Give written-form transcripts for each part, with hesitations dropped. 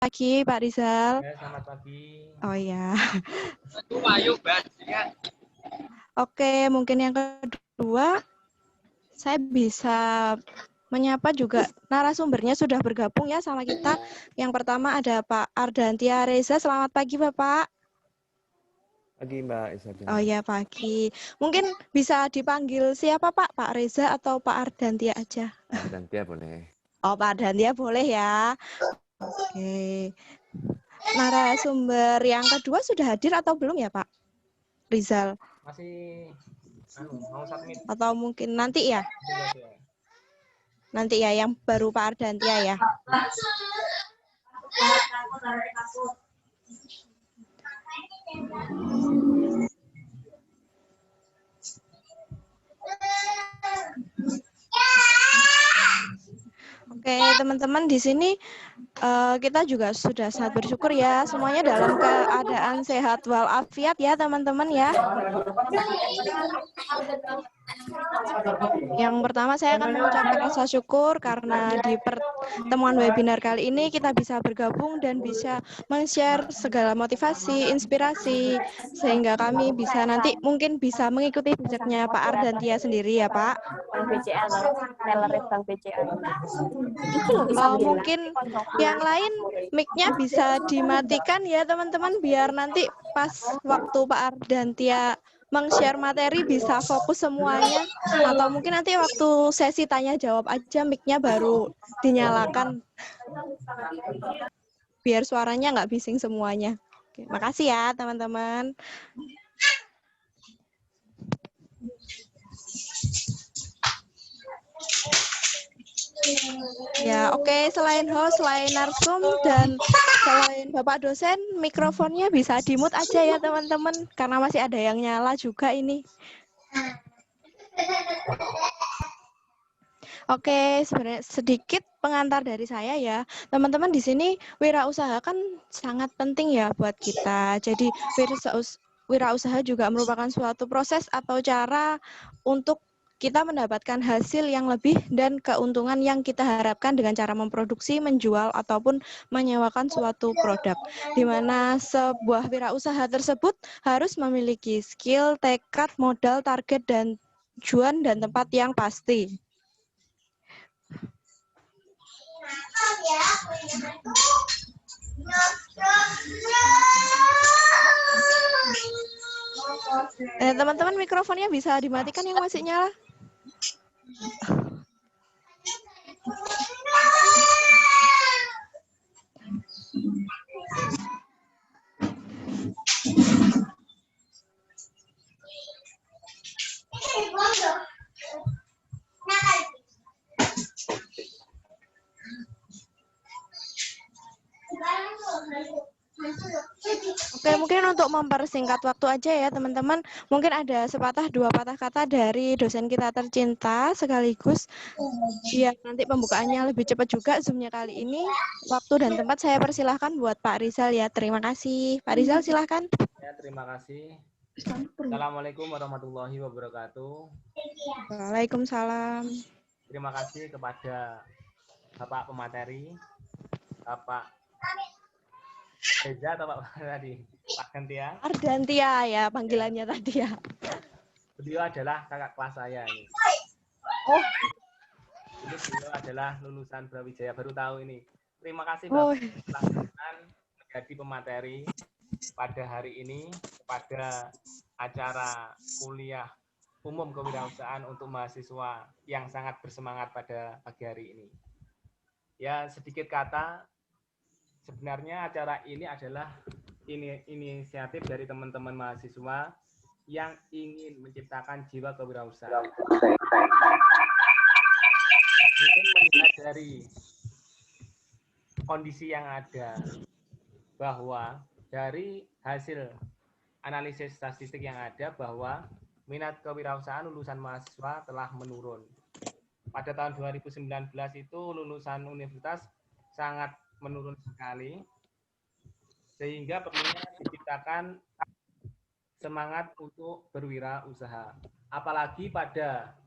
pagi, Pak Rizal. Ya, selamat pagi. Oh ya. Oke, mungkin yang kedua, saya bisa menyapa juga narasumbernya sudah bergabung ya sama kita. Yang pertama ada Pak Ardantia Reza. Selamat pagi, Bapak. Pagi, Mbak Isabel. Oh ya, pagi. Mungkin bisa dipanggil siapa, Pak? Pak Reza atau Pak Ardantia aja? Ardantia boleh. Oh, Pak Ardantia boleh ya. Oke. Narasumber yang kedua sudah hadir atau belum ya, Pak Rizal? Masih mau submit. Atau mungkin nanti ya? Nanti ya, yang baru Pak Ardantia ya. Oke, teman-teman di sini kita juga sudah sangat bersyukur ya semuanya dalam keadaan sehat walafiat ya teman-teman ya. Yang pertama saya akan mengucapkan rasa syukur karena di pertemuan webinar kali ini kita bisa bergabung dan bisa men-share segala motivasi, inspirasi sehingga kami bisa nanti mungkin bisa mengikuti jejaknya Pak Ardantia sendiri ya Pak. BCA Bang BCA. Mungkin yang lain mic-nya bisa dimatikan ya teman-teman biar nanti pas waktu Pak Ardantia meng-share materi bisa fokus semuanya, atau mungkin nanti waktu sesi tanya jawab aja mic-nya baru dinyalakan biar suaranya nggak bising semuanya. Oke, makasih ya teman-teman. Ya, oke. Selain host, selain narsum, dan selain Bapak dosen, mikrofonnya bisa di-mute aja ya, teman-teman. Karena masih ada yang nyala juga ini. Oke, sebenarnya sedikit pengantar dari saya ya. Teman-teman di sini wirausaha kan sangat penting ya buat kita. Jadi wirausaha juga merupakan suatu proses atau cara untuk kita mendapatkan hasil yang lebih dan keuntungan yang kita harapkan dengan cara memproduksi, menjual, ataupun menyewakan suatu produk. Di mana sebuah wirausaha tersebut harus memiliki skill, tekad, modal, target, dan tujuan dan tempat yang pasti. Teman-teman mikrofonnya bisa dimatikan yang masih nyala. Oke, mungkin untuk mempersingkat waktu aja ya teman-teman, mungkin ada sepatah dua patah kata dari dosen kita tercinta sekaligus biar nanti pembukaannya lebih cepat juga Zoom-nya kali ini. Waktu dan tempat saya persilahkan buat Pak Rizal ya. Terima kasih. Pak Rizal silahkan. Ya, terima kasih. Assalamualaikum warahmatullahi wabarakatuh. Waalaikumsalam. Terima kasih kepada Bapak pemateri, Bapak Reza atau Pak tadi? Pak Ardantia. Ardantia ya panggilannya ya. Tadi ya. Beliau adalah kakak kelas saya ini. Oh. Ini beliau adalah lulusan Brawijaya, baru tahu ini. Terima kasih Bapak telah menjadi pemateri pada hari ini pada acara kuliah umum kewirausahaan untuk mahasiswa yang sangat bersemangat pada pagi hari ini. Ya, sedikit kata, sebenarnya acara ini adalah inisiatif dari teman-teman mahasiswa yang ingin menciptakan jiwa kewirausahaan. Mungkin melihat dari kondisi yang ada, bahwa dari hasil analisis statistik yang ada bahwa minat kewirausahaan lulusan mahasiswa telah menurun. Pada tahun 2019 itu lulusan universitas sangat menurun sekali, sehingga perlunya diciptakan semangat untuk berwirausaha. Apalagi pada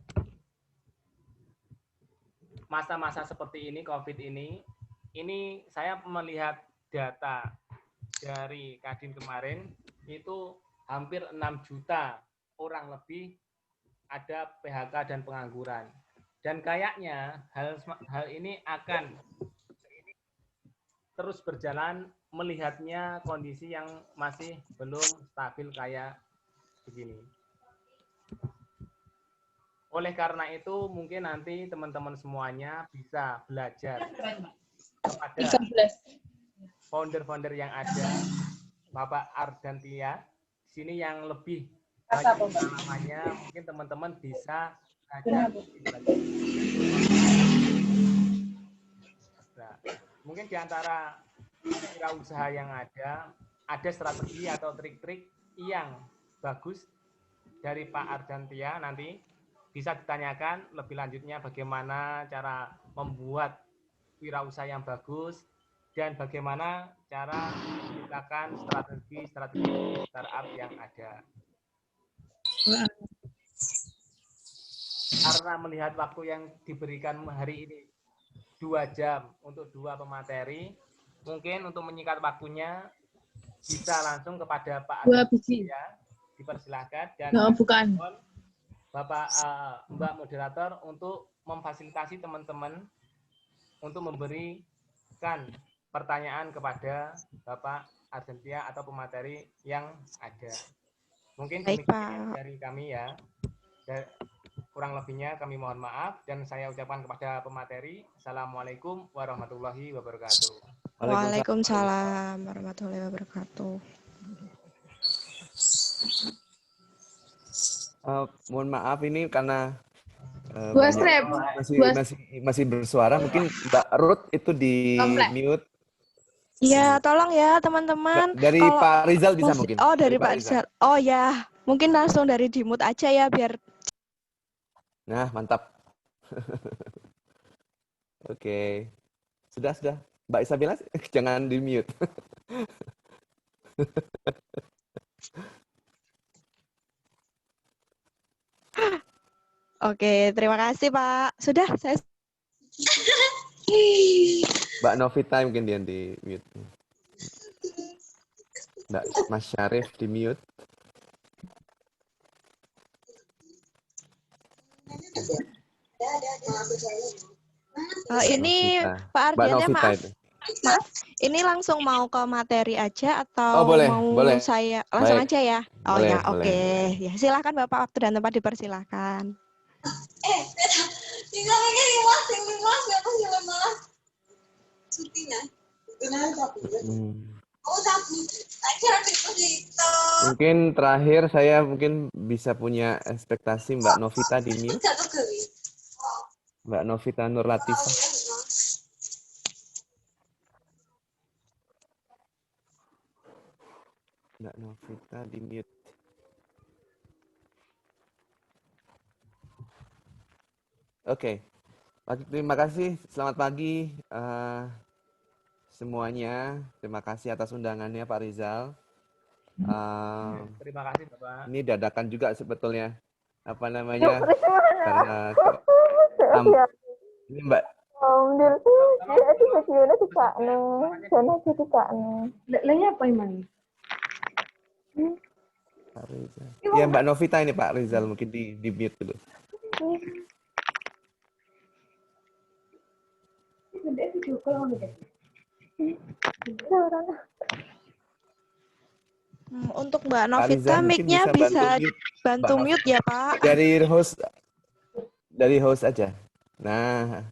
masa-masa seperti ini, COVID ini saya melihat data dari Kadin kemarin itu hampir 6 juta orang lebih ada PHK dan pengangguran. Dan kayaknya hal ini akan terus berjalan melihatnya kondisi yang masih belum stabil kayak begini. Oleh karena itu mungkin nanti teman-teman semuanya bisa belajar kepada founder-founder yang ada, Bapak Ardantia, di sini yang lebih banyak pengalamannya, mungkin teman-teman bisa belajar. Nah, mungkin di antara wirausaha yang ada strategi atau trik-trik yang bagus dari Pak Ardantia nanti bisa ditanyakan lebih lanjutnya bagaimana cara membuat wirausaha yang bagus dan bagaimana cara menciptakan strategi startup yang ada. Karena melihat waktu yang diberikan hari ini 2 jam untuk 2 pemateri, mungkin untuk menyingkat waktunya bisa langsung kepada Pak Ardantia, dipersilahkan dan Bapak Mbak moderator untuk memfasilitasi teman-teman untuk memberikan pertanyaan kepada Bapak Ardantia atau pemateri yang ada. Mungkin demikian dari kami ya. Kurang lebihnya kami mohon maaf dan saya ucapkan kepada pemateri, Assalamualaikum warahmatullahi wabarakatuh. Waalaikumsalam warahmatullahi wabarakatuh. Mohon maaf ini karena banyak masih bersuara. Mungkin Mbak Ruth itu di mute. Iya, tolong ya teman-teman. Dari Pak Rizal bisa mungkin. Oh, dari Pak Rizal. Oh ya, mungkin langsung dari di mute aja ya biar. Nah, mantap. Oke. Sudah. Mbak Isabella, jangan di mute. Oke, terima kasih Pak. Sudah, saya. Mbak Novita mungkin dia di mute. Mbak Mas Syarif di mute. Ini Pak Ardiannya maaf, ini langsung mau ke materi aja atau boleh. saya langsung Baik. aja ya? Oh boleh, ya, oke. Ya, silakan Bapak, waktu dan tempat dipersilakan. Mungkin terakhir saya mungkin bisa punya ekspektasi Mbak Novita di mute. Mbak Novita Nur Latifah. Mbak Novita di mute. Oke. Terima kasih. Selamat pagi semuanya. Terima kasih atas undangannya Pak Rizal. Terima kasih Bapak. Ini dadakan juga sebetulnya. Apa namanya? Karena ini Mbak. Apa emang? Pak Rizal. Ya Mbak Novita ini Pak Rizal mungkin di mute dulu. Untuk Mbak Novita, mic-nya bisa bantu mute ya Pak. Dari host aja. Nah,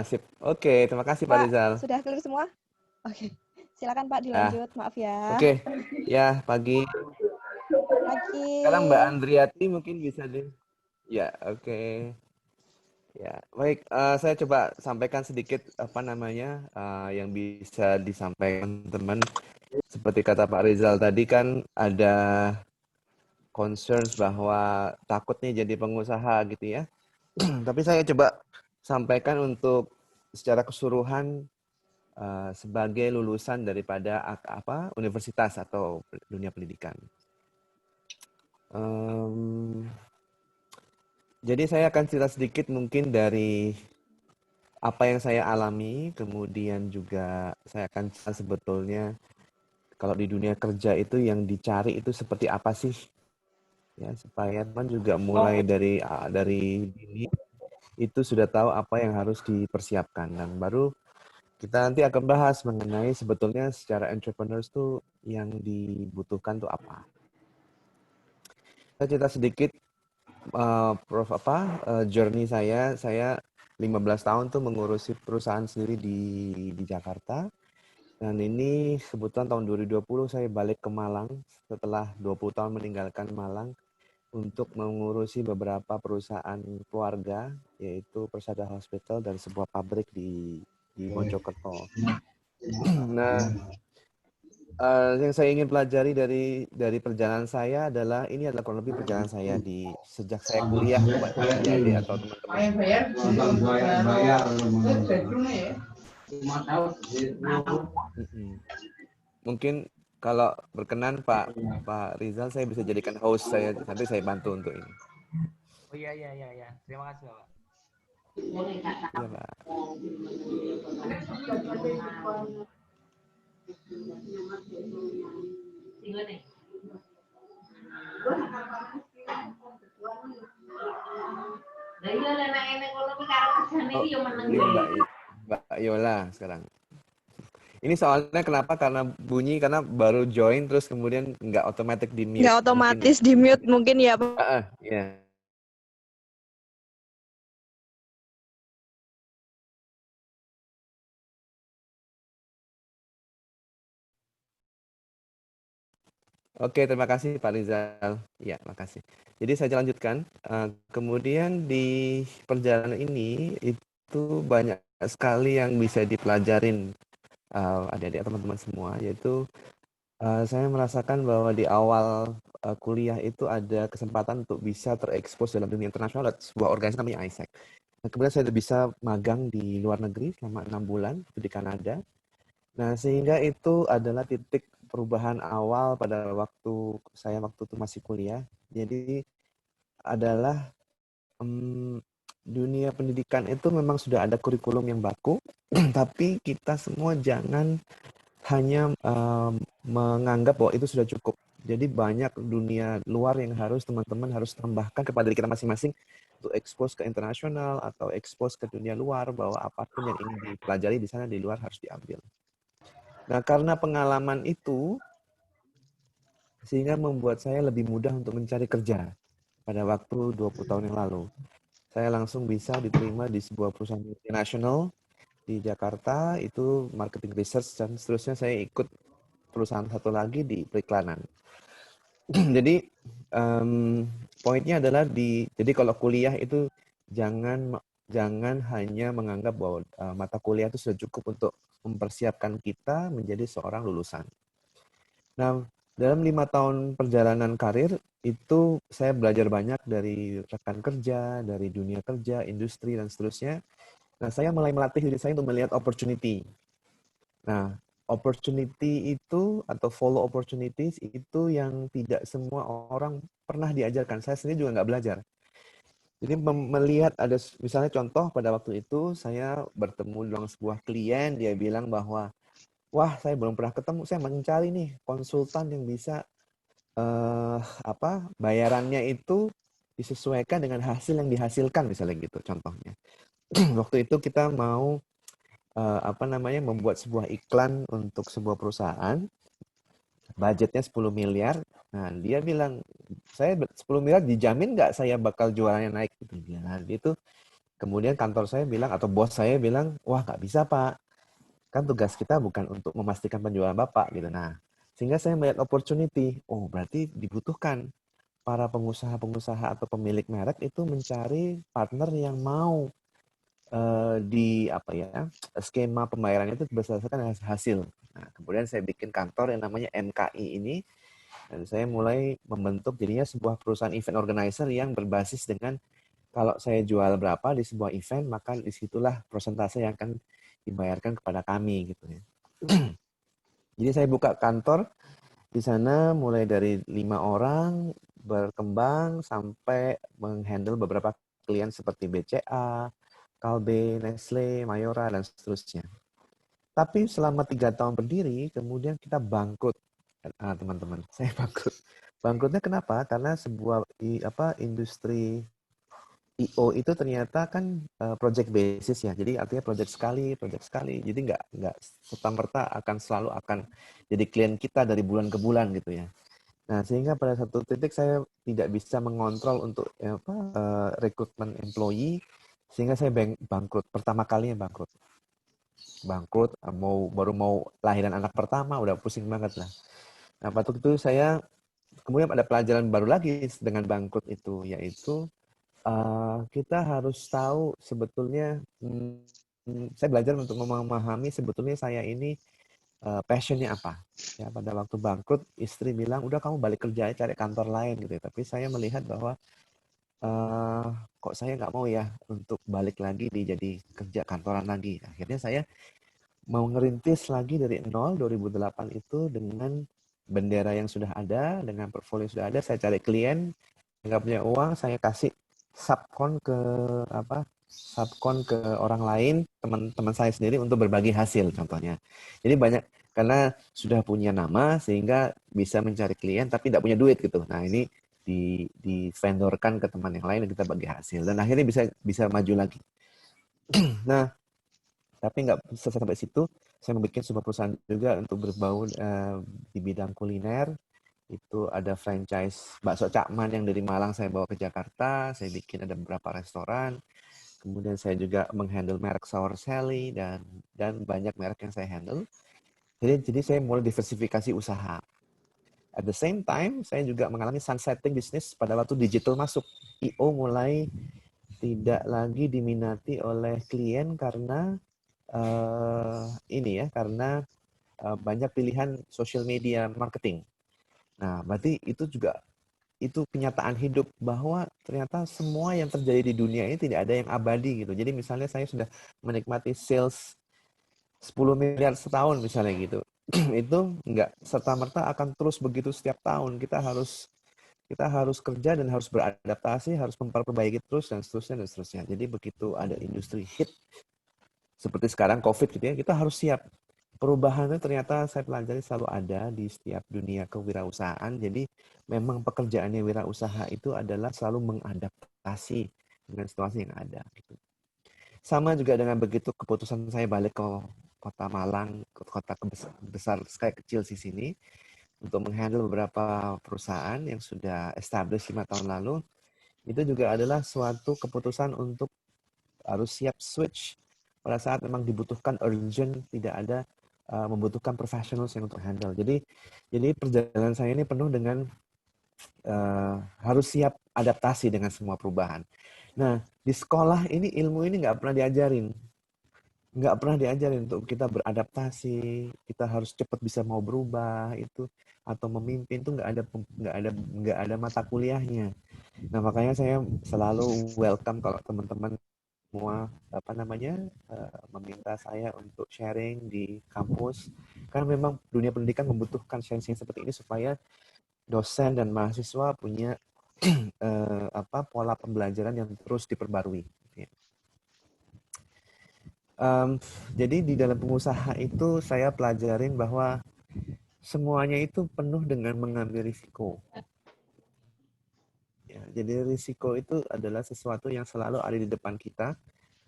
sip. Oke, terima kasih Pak Rizal. Sudah clear semua? Oke, silakan Pak dilanjut. Maaf ya. Oke, ya pagi. Sekarang Mbak Andriati mungkin bisa deh. Ya, oke. Ya, baik. Saya coba sampaikan sedikit yang bisa disampaikan teman. Seperti kata Pak Rizal tadi kan ada concerns bahwa takut nih jadi pengusaha gitu ya. Tapi saya coba sampaikan untuk secara keseluruhan sebagai lulusan daripada universitas atau dunia pendidikan. Jadi saya akan cerita sedikit mungkin dari apa yang saya alami, kemudian juga saya akan sebetulnya kalau di dunia kerja itu yang dicari itu seperti apa sih, ya supaya teman juga mulai dari dini itu sudah tahu apa yang harus dipersiapkan, dan baru kita nanti akan bahas mengenai sebetulnya secara entrepreneurs tuh yang dibutuhkan tuh apa. Saya cerita sedikit, Prof, journey saya 15 tahun tuh mengurusi perusahaan sendiri di Jakarta. Dan ini kebetulan tahun 2020 saya balik ke Malang setelah 20 tahun meninggalkan Malang untuk mengurusi beberapa perusahaan keluarga, yaitu Persada Hospital dan sebuah pabrik di Mojokerto. Nah, yang saya ingin pelajari dari perjalanan saya adalah ini adalah kurang lebih perjalanan saya sejak saya kuliah buat adik-adik atau teman-teman. Mungkin kalau berkenan Pak Rizal, saya bisa jadikan host saya, nanti saya bantu untuk ini. Oh iya. Terima kasih Bapak. Iya Pak. Oh, ini Mbak Yola sekarang. Ini soalnya kenapa? Karena bunyi, karena baru join terus kemudian nggak otomatis di mute. Nggak otomatis di mute mungkin ya Pak. Iya. Oke, terima kasih Pak Rizal. Ya, makasih. Jadi saya lanjutkan. Kemudian di perjalanan ini itu banyak sekali yang bisa dipelajarin adik-adik teman-teman semua, yaitu saya merasakan bahwa di awal kuliah itu ada kesempatan untuk bisa terekspos dalam dunia internasional, sebuah organisasi namanya ISEC. Nah, kemudian saya bisa magang di luar negeri selama 6 bulan di Kanada. Nah, sehingga itu adalah titik perubahan awal pada waktu itu masih kuliah. Jadi adalah dunia pendidikan itu memang sudah ada kurikulum yang baku, tapi kita semua jangan hanya menganggap bahwa itu sudah cukup. Jadi banyak dunia luar yang teman-teman harus tambahkan kepada diri kita masing-masing untuk ekspos ke internasional atau ekspos ke dunia luar, bahwa apapun yang ingin dipelajari di sana di luar harus diambil. Nah, karena pengalaman itu, sehingga membuat saya lebih mudah untuk mencari kerja pada waktu 20 tahun yang lalu. Saya langsung bisa diterima di sebuah perusahaan multinasional di Jakarta, itu marketing research, dan seterusnya saya ikut perusahaan satu lagi di periklanan. Jadi, poinnya adalah jadi kalau kuliah itu jangan hanya menganggap bahwa mata kuliah itu sudah cukup untuk mempersiapkan kita menjadi seorang lulusan. Nah, dalam 5 tahun perjalanan karir, itu saya belajar banyak dari rekan kerja, dari dunia kerja, industri, dan seterusnya. Nah, saya mulai melatih diri saya untuk melihat opportunity. Nah, opportunity itu atau follow opportunities itu yang tidak semua orang pernah diajarkan. Saya sendiri juga nggak belajar. Jadi melihat ada, misalnya contoh pada waktu itu saya bertemu dengan sebuah klien, dia bilang bahwa, wah saya belum pernah ketemu, saya mencari nih konsultan yang bisa bayarannya itu disesuaikan dengan hasil yang dihasilkan, misalnya gitu contohnya. Waktu itu kita mau membuat sebuah iklan untuk sebuah perusahaan, budgetnya 10 miliar. Nah, dia bilang, saya 10 miliar dijamin nggak saya bakal jualannya naik? Nah, itu kemudian kantor saya bilang, atau bos saya bilang, wah nggak bisa Pak, kan tugas kita bukan untuk memastikan penjualan Bapak gitu. Nah, sehingga saya melihat opportunity, oh berarti dibutuhkan para pengusaha-pengusaha atau pemilik merek itu mencari partner yang mau di skema pembayaran itu berdasarkan hasil. Nah, kemudian saya bikin kantor yang namanya MKI ini, dan saya mulai membentuk jadinya sebuah perusahaan event organizer yang berbasis dengan kalau saya jual berapa di sebuah event, maka disitulah persentase yang akan dibayarkan kepada kami gitu ya. Jadi saya buka kantor di sana mulai dari 5 orang, berkembang sampai menghandle beberapa klien seperti BCA, Kalbe, Nestle, Mayora, dan seterusnya. Tapi selama 3 tahun berdiri, kemudian kita bangkrut, teman-teman. Saya bangkrut. Bangkrutnya kenapa? Karena sebuah industri I.O. itu ternyata kan project basis ya. Jadi artinya project sekali. Jadi nggak serta-merta akan selalu jadi klien kita dari bulan ke bulan gitu ya. Nah, sehingga pada satu titik saya tidak bisa mengontrol untuk rekrutmen employee, sehingga saya bangkrut. Pertama kalinya bangkrut. Baru mau lahiran anak pertama, udah pusing banget lah. Nah, waktu itu saya kemudian ada pelajaran baru lagi dengan bangkrut itu, yaitu kita harus tahu sebetulnya, saya belajar untuk memahami sebetulnya saya ini passion-nya apa. Ya, pada waktu bangkrut, istri bilang, udah kamu balik kerja aja, cari kantor lain gitu. Tapi saya melihat bahwa kok saya nggak mau ya untuk balik lagi jadi kerja kantoran lagi. Akhirnya saya mau ngerintis lagi dari nol 2008 itu dengan bendera yang sudah ada, dengan portfolio yang sudah ada, saya cari klien, nggak punya uang, saya kasih subkon ke orang lain, teman-teman saya sendiri untuk berbagi hasil contohnya. Jadi banyak karena sudah punya nama sehingga bisa mencari klien tapi tidak punya duit gitu. Nah, ini di vendorkan ke teman yang lain dan kita bagi hasil dan akhirnya bisa maju lagi. Nah, tapi nggak selesai sampai situ. Saya membuat sebuah perusahaan juga untuk berbau di bidang kuliner. Itu ada franchise bakso Cakman yang dari Malang saya bawa ke Jakarta. Saya bikin ada beberapa restoran. Kemudian saya juga menghandle merek Sour Sally dan banyak merek yang saya handle. Jadi saya mulai diversifikasi usaha. At the same time, saya juga mengalami sunsetting bisnis pada waktu digital masuk. I.O. mulai tidak lagi diminati oleh klien karena karena banyak pilihan social media marketing. Nah, berarti itu kenyataan hidup bahwa ternyata semua yang terjadi di dunia ini tidak ada yang abadi gitu. Jadi misalnya saya sudah menikmati sales 10 miliar setahun misalnya gitu. Itu nggak serta-merta akan terus begitu setiap tahun. Kita harus kerja dan harus beradaptasi, harus memperbaiki terus dan seterusnya. Jadi begitu ada industri hit seperti sekarang COVID gitu ya, kita harus siap. Perubahannya ternyata saya pelajari selalu ada di setiap dunia kewirausahaan. Jadi memang pekerjaannya wirausaha itu adalah selalu mengadaptasi dengan situasi yang ada. Gitu. Sama juga dengan begitu keputusan saya balik ke kota Malang, ke kota besar kayak kecil di sini, untuk menghandle beberapa perusahaan yang sudah established 5 tahun lalu, itu juga adalah suatu keputusan untuk harus siap switch pada saat memang dibutuhkan urgent, tidak ada membutuhkan professionals yang untuk handle. Jadi perjalanan saya ini penuh dengan harus siap adaptasi dengan semua perubahan. Nah, di sekolah ini ilmu ini nggak pernah diajarin. Nggak pernah diajarin untuk kita beradaptasi, kita harus cepat bisa mau berubah itu atau memimpin itu nggak ada mata kuliahnya. Nah, makanya saya selalu welcome kalau teman-teman semua meminta saya untuk sharing di kampus karena memang dunia pendidikan membutuhkan sharing seperti ini supaya dosen dan mahasiswa punya pola pembelajaran yang terus diperbarui. Jadi di dalam pengusaha itu saya pelajarin bahwa semuanya itu penuh dengan mengambil risiko. Ya, jadi risiko itu adalah sesuatu yang selalu ada di depan kita.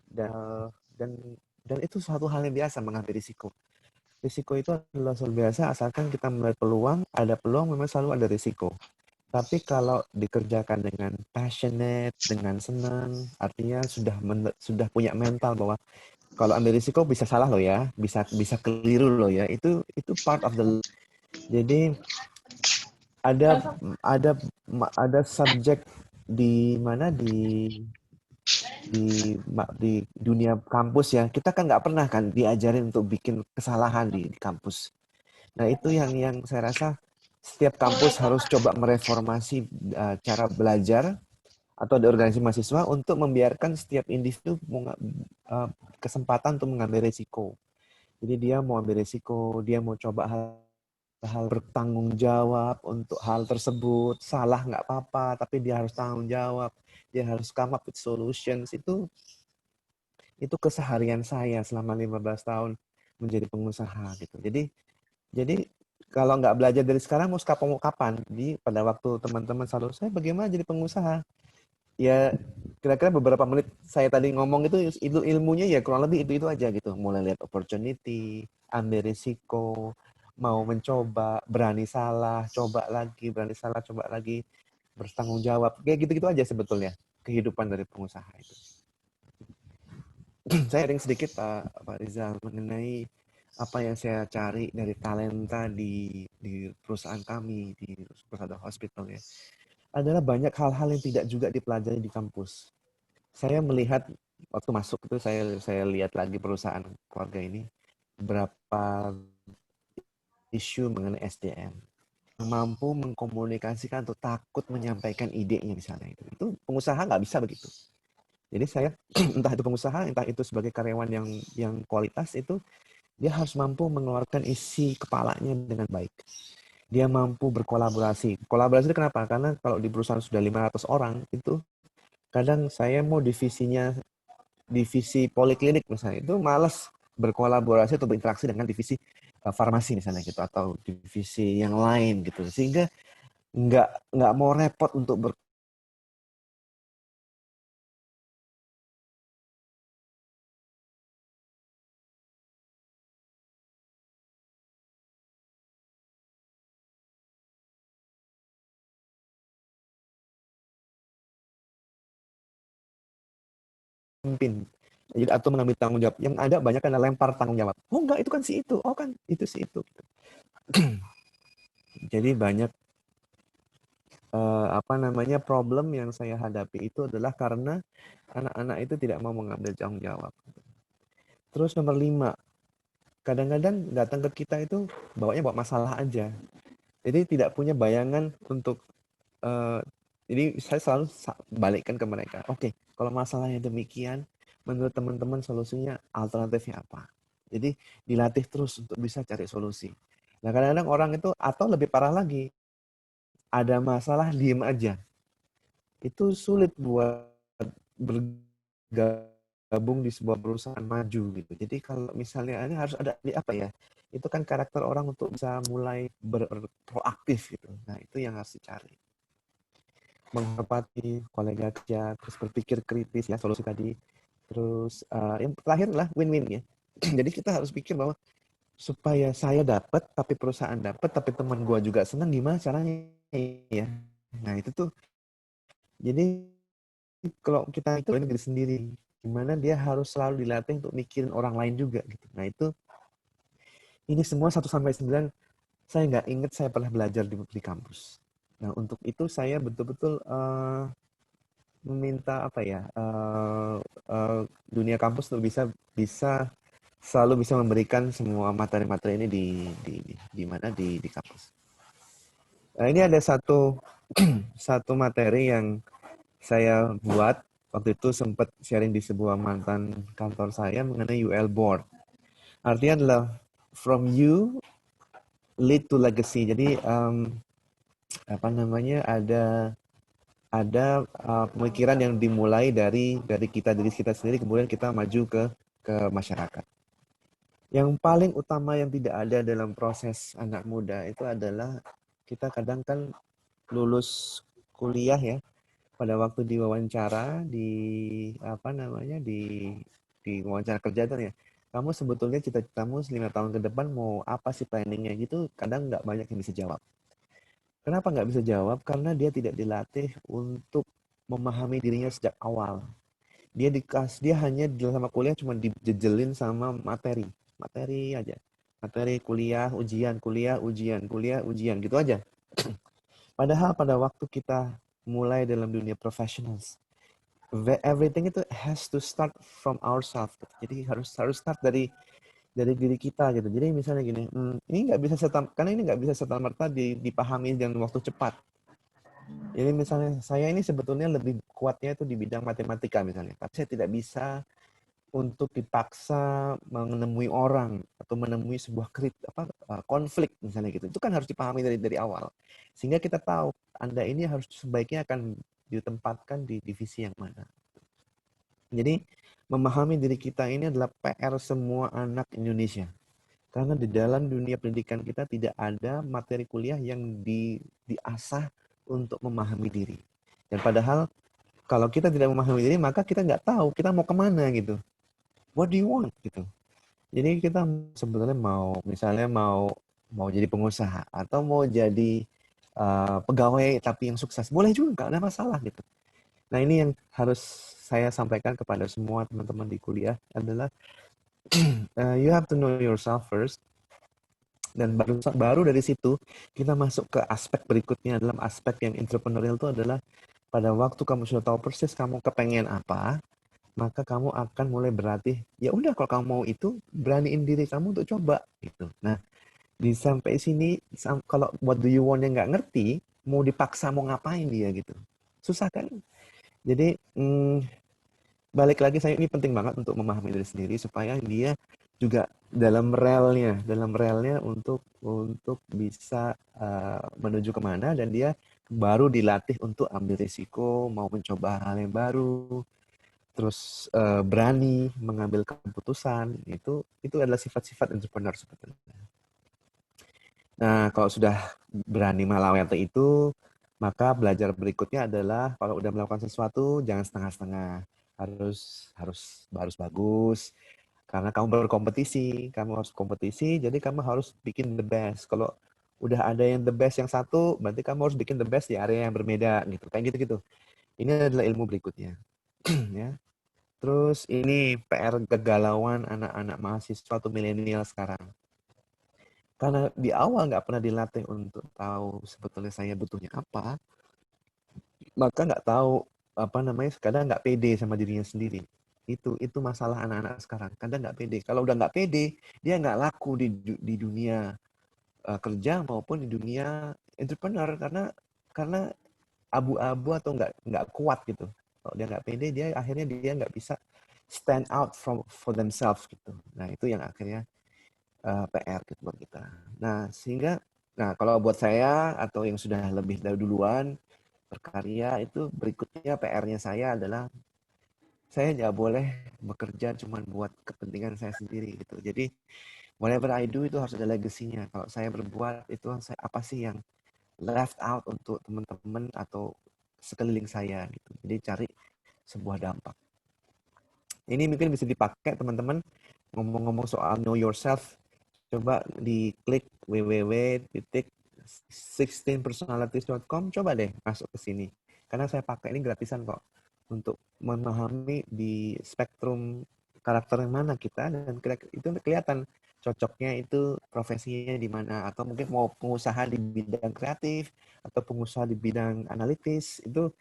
Dan itu suatu hal yang biasa mengambil risiko. Risiko itu adalah selalu biasa asalkan kita melihat peluang, ada peluang memang selalu ada risiko. Tapi kalau dikerjakan dengan passionate, dengan senang, artinya sudah punya mental bahwa kalau ambil risiko bisa salah loh ya, bisa keliru loh ya. Itu part of the. Jadi ada subjek di mana di dunia kampus ya, kita kan nggak pernah kan diajarin untuk bikin kesalahan di kampus. Nah, itu yang saya rasa setiap kampus harus coba mereformasi cara belajar atau di organisasi mahasiswa untuk membiarkan setiap individu kesempatan untuk mengambil risiko. Jadi dia mau ambil risiko, dia mau coba hal bertanggung jawab untuk hal tersebut. Salah nggak apa-apa, tapi dia harus tanggung jawab. Dia harus come up with solutions. itu keseharian saya selama 15 tahun menjadi pengusaha gitu. Jadi kalau nggak belajar dari sekarang mau kapan? Jadi pada waktu teman-teman selalu saya bagaimana jadi pengusaha? Ya kira-kira beberapa menit saya tadi ngomong itu ilmunya ya kurang lebih itu aja gitu. Mulai lihat opportunity, ambil risiko, mau mencoba, berani salah, coba lagi, berani salah, coba lagi, bertanggung jawab. Kayak gitu-gitu aja sebetulnya kehidupan dari pengusaha itu. Saya ring sedikit Pak Rizal mengenai apa yang saya cari dari talenta di perusahaan kami, di perusahaan hospital ya, adalah banyak hal-hal yang tidak juga dipelajari di kampus. Saya melihat waktu masuk itu saya lihat lagi perusahaan keluarga ini berapa isu mengenai SDM, mampu mengkomunikasikan atau takut menyampaikan idenya misalnya itu pengusaha nggak bisa begitu. Jadi saya entah itu pengusaha, entah itu sebagai karyawan yang kualitas itu dia harus mampu mengeluarkan isi kepalanya dengan baik. Dia mampu berkolaborasi. Kolaborasi itu kenapa? Karena kalau di perusahaan sudah 500 orang itu kadang saya mau divisi poliklinik misalnya itu malas berkolaborasi atau berinteraksi dengan divisi farmasi misalnya gitu atau divisi yang lain gitu sehingga nggak mau repot untuk berpimpin jadi atau mengambil tanggung jawab. Yang ada banyak kan lempar tanggung jawab. Oh enggak, itu kan si itu. Oh kan itu si itu. Jadi banyak problem yang saya hadapi itu adalah karena anak-anak itu tidak mau mengambil tanggung jawab. Terus nomor 5, kadang-kadang datang ke kita itu bawa masalah aja. Jadi tidak punya bayangan untuk jadi saya selalu balikkan ke mereka. Oke, kalau masalahnya demikian, menurut teman-teman solusinya alternatifnya apa? Jadi dilatih terus untuk bisa cari solusi. Nah kadang-kadang orang itu atau lebih parah lagi, ada masalah diem aja. Itu sulit buat bergabung di sebuah perusahaan maju gitu. Jadi kalau misalnya ini harus ada apa ya? Itu kan karakter orang untuk bisa mulai berproaktif gitu. Nah itu yang harus dicari. Menghormati kolega kerja, terus berpikir kritis ya solusi tadi. Terus yang terakhir adalah win-win ya. Jadi kita harus pikir bahwa supaya saya dapat, tapi perusahaan dapat, tapi teman gua juga senang, gimana caranya ya? Nah itu tuh, jadi kalau kita itu negeri sendiri, gimana dia harus selalu dilatih untuk mikirin orang lain juga gitu. Nah itu, ini semua 1-9 saya nggak ingat saya pernah belajar di kampus. Nah untuk itu saya betul-betul meminta dunia kampus untuk bisa selalu bisa memberikan semua materi-materi ini di mana di kampus. Nah, ini ada satu materi yang saya buat waktu itu sempat sharing di sebuah mantan kantor saya mengenai UL board. Artinya adalah from you lead to legacy. Jadi ada pemikiran yang dimulai dari diri kita sendiri, kemudian kita maju ke masyarakat. Yang paling utama yang tidak ada dalam proses anak muda itu adalah kita kadang kan lulus kuliah ya, pada waktu diwawancara di wawancara kerja itu ya, kamu sebetulnya cita-citamu 5 tahun ke depan mau apa sih planningnya gitu, kadang nggak banyak yang bisa jawab. Kenapa nggak bisa jawab? Karena dia tidak dilatih untuk memahami dirinya sejak awal. Dia hanya sama kuliah cuma dijejelin sama materi aja. Materi kuliah, ujian, kuliah, ujian gitu aja. Padahal pada waktu kita mulai dalam dunia professionals, everything itu has to start from ourselves. Jadi harus start dari diri kita gitu. Jadi misalnya gini, ini nggak bisa karena ini nggak bisa serta-merta dipahami dalam waktu cepat. Jadi misalnya saya ini sebetulnya lebih kuatnya itu di bidang matematika misalnya, tapi saya tidak bisa untuk dipaksa menemui orang atau menemui sebuah konflik misalnya gitu. Itu kan harus dipahami dari awal. Sehingga kita tahu Anda ini harus sebaiknya akan ditempatkan di divisi yang mana. Jadi memahami diri kita ini adalah PR semua anak Indonesia. Karena di dalam dunia pendidikan kita tidak ada materi kuliah yang diasah untuk memahami diri. Dan padahal kalau kita tidak memahami diri, maka kita nggak tahu kita mau kemana gitu. What do you want gitu. Jadi kita sebetulnya misalnya mau jadi pengusaha atau mau jadi pegawai tapi yang sukses, boleh juga, nggak ada masalah gitu. Nah ini yang harus saya sampaikan kepada semua teman-teman di kuliah adalah you have to know yourself first. Dan baru dari situ kita masuk ke aspek berikutnya. Dalam aspek yang entrepreneurial itu adalah pada waktu kamu sudah tahu persis kamu kepengen apa, maka kamu akan mulai berlatih. Ya udah, kalau kamu mau itu, beraniin diri kamu untuk coba gitu. Nah, sampai sini kalau what do you want yang nggak ngerti, mau dipaksa mau ngapain dia gitu. Susah kan? Jadi balik lagi, ini penting banget untuk memahami diri sendiri supaya dia juga dalam relnya untuk bisa menuju kemana, dan dia baru dilatih untuk ambil risiko, mau mencoba hal yang baru, terus berani mengambil keputusan. Itu adalah sifat-sifat entrepreneur sebetulnya. Nah, kalau sudah berani melewati itu, maka belajar berikutnya adalah kalau udah melakukan sesuatu jangan setengah-setengah, harus bagus. Karena kamu berkompetisi, kamu harus kompetisi, jadi kamu harus bikin the best. Kalau udah ada yang the best yang satu, berarti kamu harus bikin the best di area yang berbeda gitu. Kayak gitu-gitu. Ini adalah ilmu berikutnya. Ya. Terus ini PR kegalauan anak-anak mahasiswa atau milenial sekarang. Karena di awal nggak pernah dilatih untuk tahu sebetulnya saya butuhnya apa, maka nggak tahu kadang nggak pede sama dirinya sendiri. Itu masalah anak-anak sekarang. Kadang nggak pede. Kalau udah nggak pede, dia nggak laku di dunia kerja maupun di dunia entrepreneur, karena abu-abu atau nggak kuat gitu. Kalau dia nggak pede, akhirnya dia nggak bisa stand out for themselves gitu. Nah itu yang akhirnya PR gitu buat kita. Nah kalau buat saya atau yang sudah lebih duluan berkarya, itu berikutnya PR-nya saya adalah saya nggak boleh bekerja cuma buat kepentingan saya sendiri gitu. Jadi whatever I do itu harus ada legacy-nya. Kalau saya berbuat itu apa sih yang left out untuk teman-teman atau sekeliling saya gitu. Jadi cari sebuah dampak. Ini mungkin bisa dipakai teman-teman ngomong-ngomong soal know yourself. Coba diklik www.16personalities.com, coba deh masuk ke sini. Karena saya pakai ini gratisan kok, untuk memahami di spektrum karakter yang mana kita, dan itu kelihatan cocoknya itu profesinya di mana, atau mungkin mau pengusaha di bidang kreatif atau pengusaha di bidang analitis, itu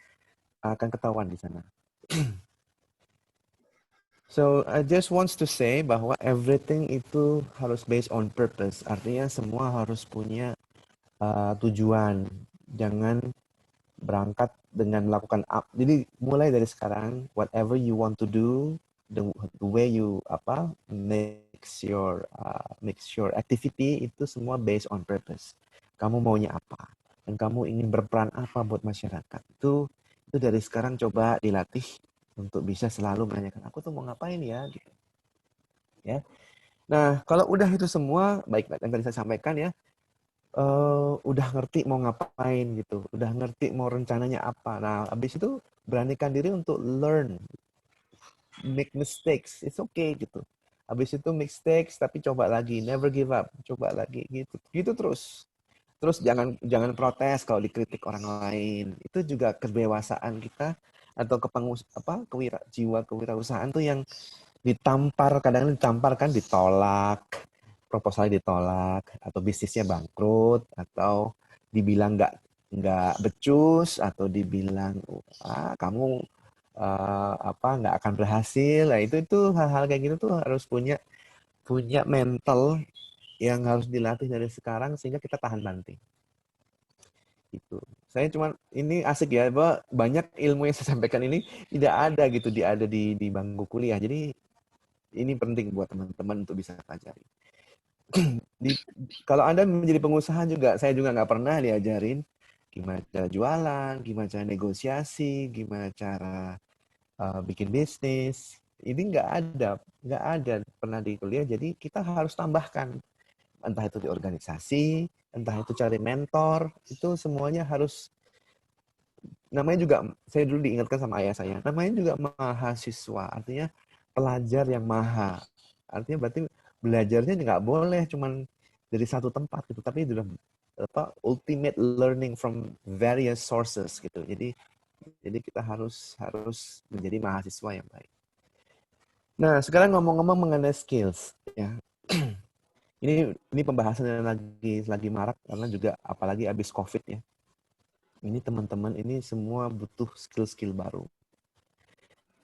akan ketahuan di sana. So I just wants to say bahwa everything itu harus based on purpose. Artinya semua harus punya tujuan. Jangan berangkat dengan melakukan jadi mulai dari sekarang, whatever you want to do, the way you makes your activity itu semua based on purpose. Kamu maunya apa dan kamu ingin berperan apa buat masyarakat. Itu dari sekarang coba dilatih untuk bisa selalu menanyakan, aku tuh mau ngapain ya gitu. Ya. Nah, kalau udah itu semua baik yang tadi saya sampaikan ya, udah ngerti mau ngapain gitu, udah ngerti mau rencananya apa. Nah, habis itu beranikan diri untuk learn, make mistakes, it's okay gitu. Habis itu mistakes tapi coba lagi, never give up, coba lagi gitu terus. Terus jangan protes kalau dikritik orang lain. Itu juga kedewasaan kita atau jiwa kewirausahaan tuh yang kadang kan ditolak, proposalnya ditolak, atau bisnisnya bangkrut, atau dibilang nggak becus, atau dibilang kamu nggak akan berhasil. Nah, itu hal-hal kayak gitu tuh harus punya mental yang harus dilatih dari sekarang sehingga kita tahan banting. Gitu. Saya ini asik ya, bahwa banyak ilmu yang saya sampaikan ini tidak ada gitu, ada di bangku kuliah. Jadi ini penting buat teman-teman untuk bisa pelajari. Kalau Anda menjadi pengusaha juga, saya juga nggak pernah diajarin gimana cara jualan, gimana cara negosiasi, gimana cara bikin bisnis. Ini nggak ada pernah di kuliah. Jadi kita harus tambahkan, entah itu di organisasi, entah itu cari mentor, itu semuanya harus. Namanya juga, saya dulu diingatkan sama ayah saya, namanya juga mahasiswa, artinya pelajar yang maha. Artinya berarti belajarnya nggak boleh cuman dari satu tempat gitu, tapi sudah ultimate learning from various sources gitu. Jadi kita harus menjadi mahasiswa yang baik. Nah, sekarang ngomong-ngomong mengenai skills ya. Ini pembahasan yang lagi marak karena juga apalagi habis Covid ya. Ini teman-teman ini semua butuh skill-skill baru.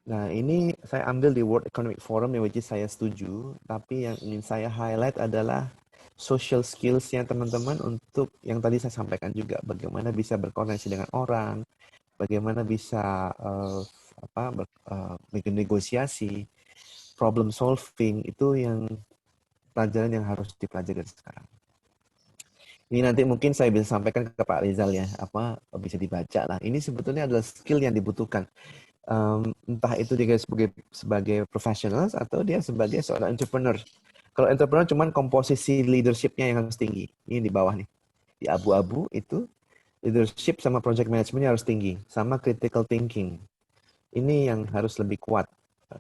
Nah, ini saya ambil di World Economic Forum yang which is saya setuju, tapi yang ingin saya highlight adalah social skills-nya teman-teman untuk yang tadi saya sampaikan juga, bagaimana bisa berkoordinasi dengan orang, bagaimana bisa negosiasi, problem solving, itu yang pelajaran yang harus dipelajari sekarang. Ini nanti mungkin saya bisa sampaikan ke Pak Rizal ya, bisa dibaca lah. Ini sebetulnya adalah skill yang dibutuhkan. Entah itu dia sebagai professionals atau dia sebagai seorang entrepreneur. Kalau entrepreneur cuman komposisi leadership-nya yang harus tinggi. Ini di bawah nih. Di abu-abu itu leadership sama project management-nya harus tinggi. Sama critical thinking. Ini yang harus lebih kuat.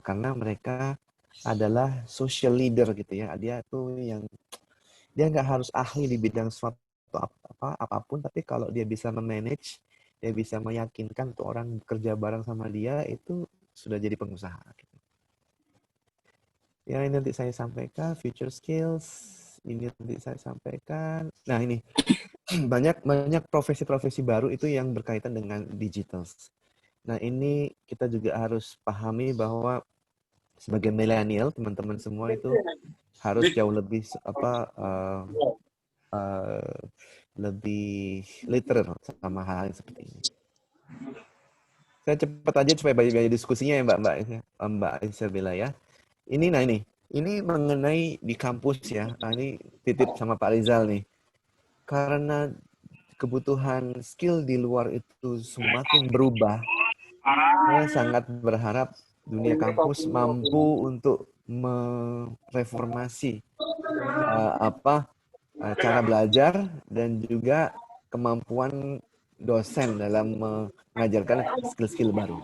Karena mereka adalah social leader gitu ya. Dia tuh yang dia nggak harus ahli di bidang suatu apapun, tapi kalau dia bisa memanage, dia bisa meyakinkan tuh orang kerja bareng sama dia, itu sudah jadi pengusaha. Ya, ini nanti saya sampaikan future skills. Ini nanti saya sampaikan. Nah, ini banyak profesi-profesi baru itu yang berkaitan dengan digital. Nah, ini kita juga harus pahami bahwa sebagai milenial, teman-teman semua itu harus jauh lebih lebih literal sama hal yang seperti ini. Saya cepat aja supaya banyak diskusinya ya Mbak Isabella ya. Ini mengenai di kampus ya. Ini titip sama Pak Rizal nih. Karena kebutuhan skill di luar itu semakin berubah, saya sangat berharap dunia kampus mampu untuk mereformasi cara belajar dan juga kemampuan dosen dalam mengajarkan skill-skill baru.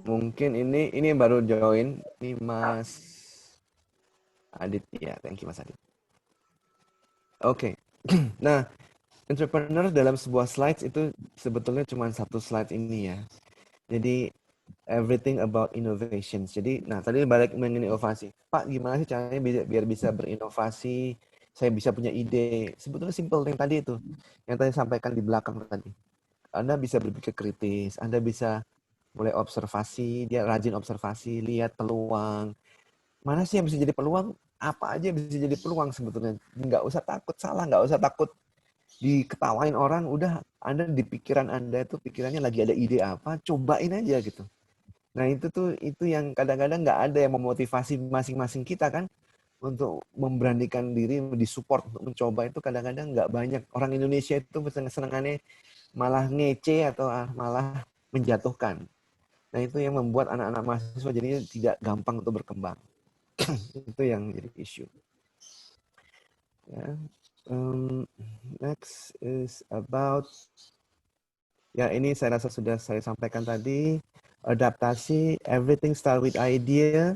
Mungkin ini baru join, ini Mas Adit ya, thank you Mas Adit. Oke. Nah, entrepreneur dalam sebuah slides itu sebetulnya cuma satu slide ini ya. Jadi everything about innovations. Jadi, tadi balik mengenai inovasi. Pak, gimana sih caranya biar bisa berinovasi? Saya bisa punya ide. Sebetulnya simple yang tadi itu. Yang tadi sampaikan di belakang tadi. Anda bisa berpikir kritis. Anda bisa mulai observasi. Dia rajin observasi, lihat peluang. Mana sih yang bisa jadi peluang? Apa aja bisa jadi peluang sebetulnya. Nggak usah takut salah, nggak usah takut diketawain orang. Udah, Anda di pikiran Anda itu pikirannya lagi ada ide apa, cobain aja gitu. Nah, itu yang kadang-kadang nggak ada yang memotivasi masing-masing kita kan untuk memberanikan diri, disupport untuk mencoba. Itu kadang-kadang nggak banyak. Orang Indonesia itu senengannya malah ngece atau malah menjatuhkan. Nah, itu yang membuat anak-anak mahasiswa jadinya tidak gampang untuk berkembang. Itu yang jadi isu. Ya. Next is about, ya ini saya rasa sudah saya sampaikan tadi, adaptasi, everything start with idea.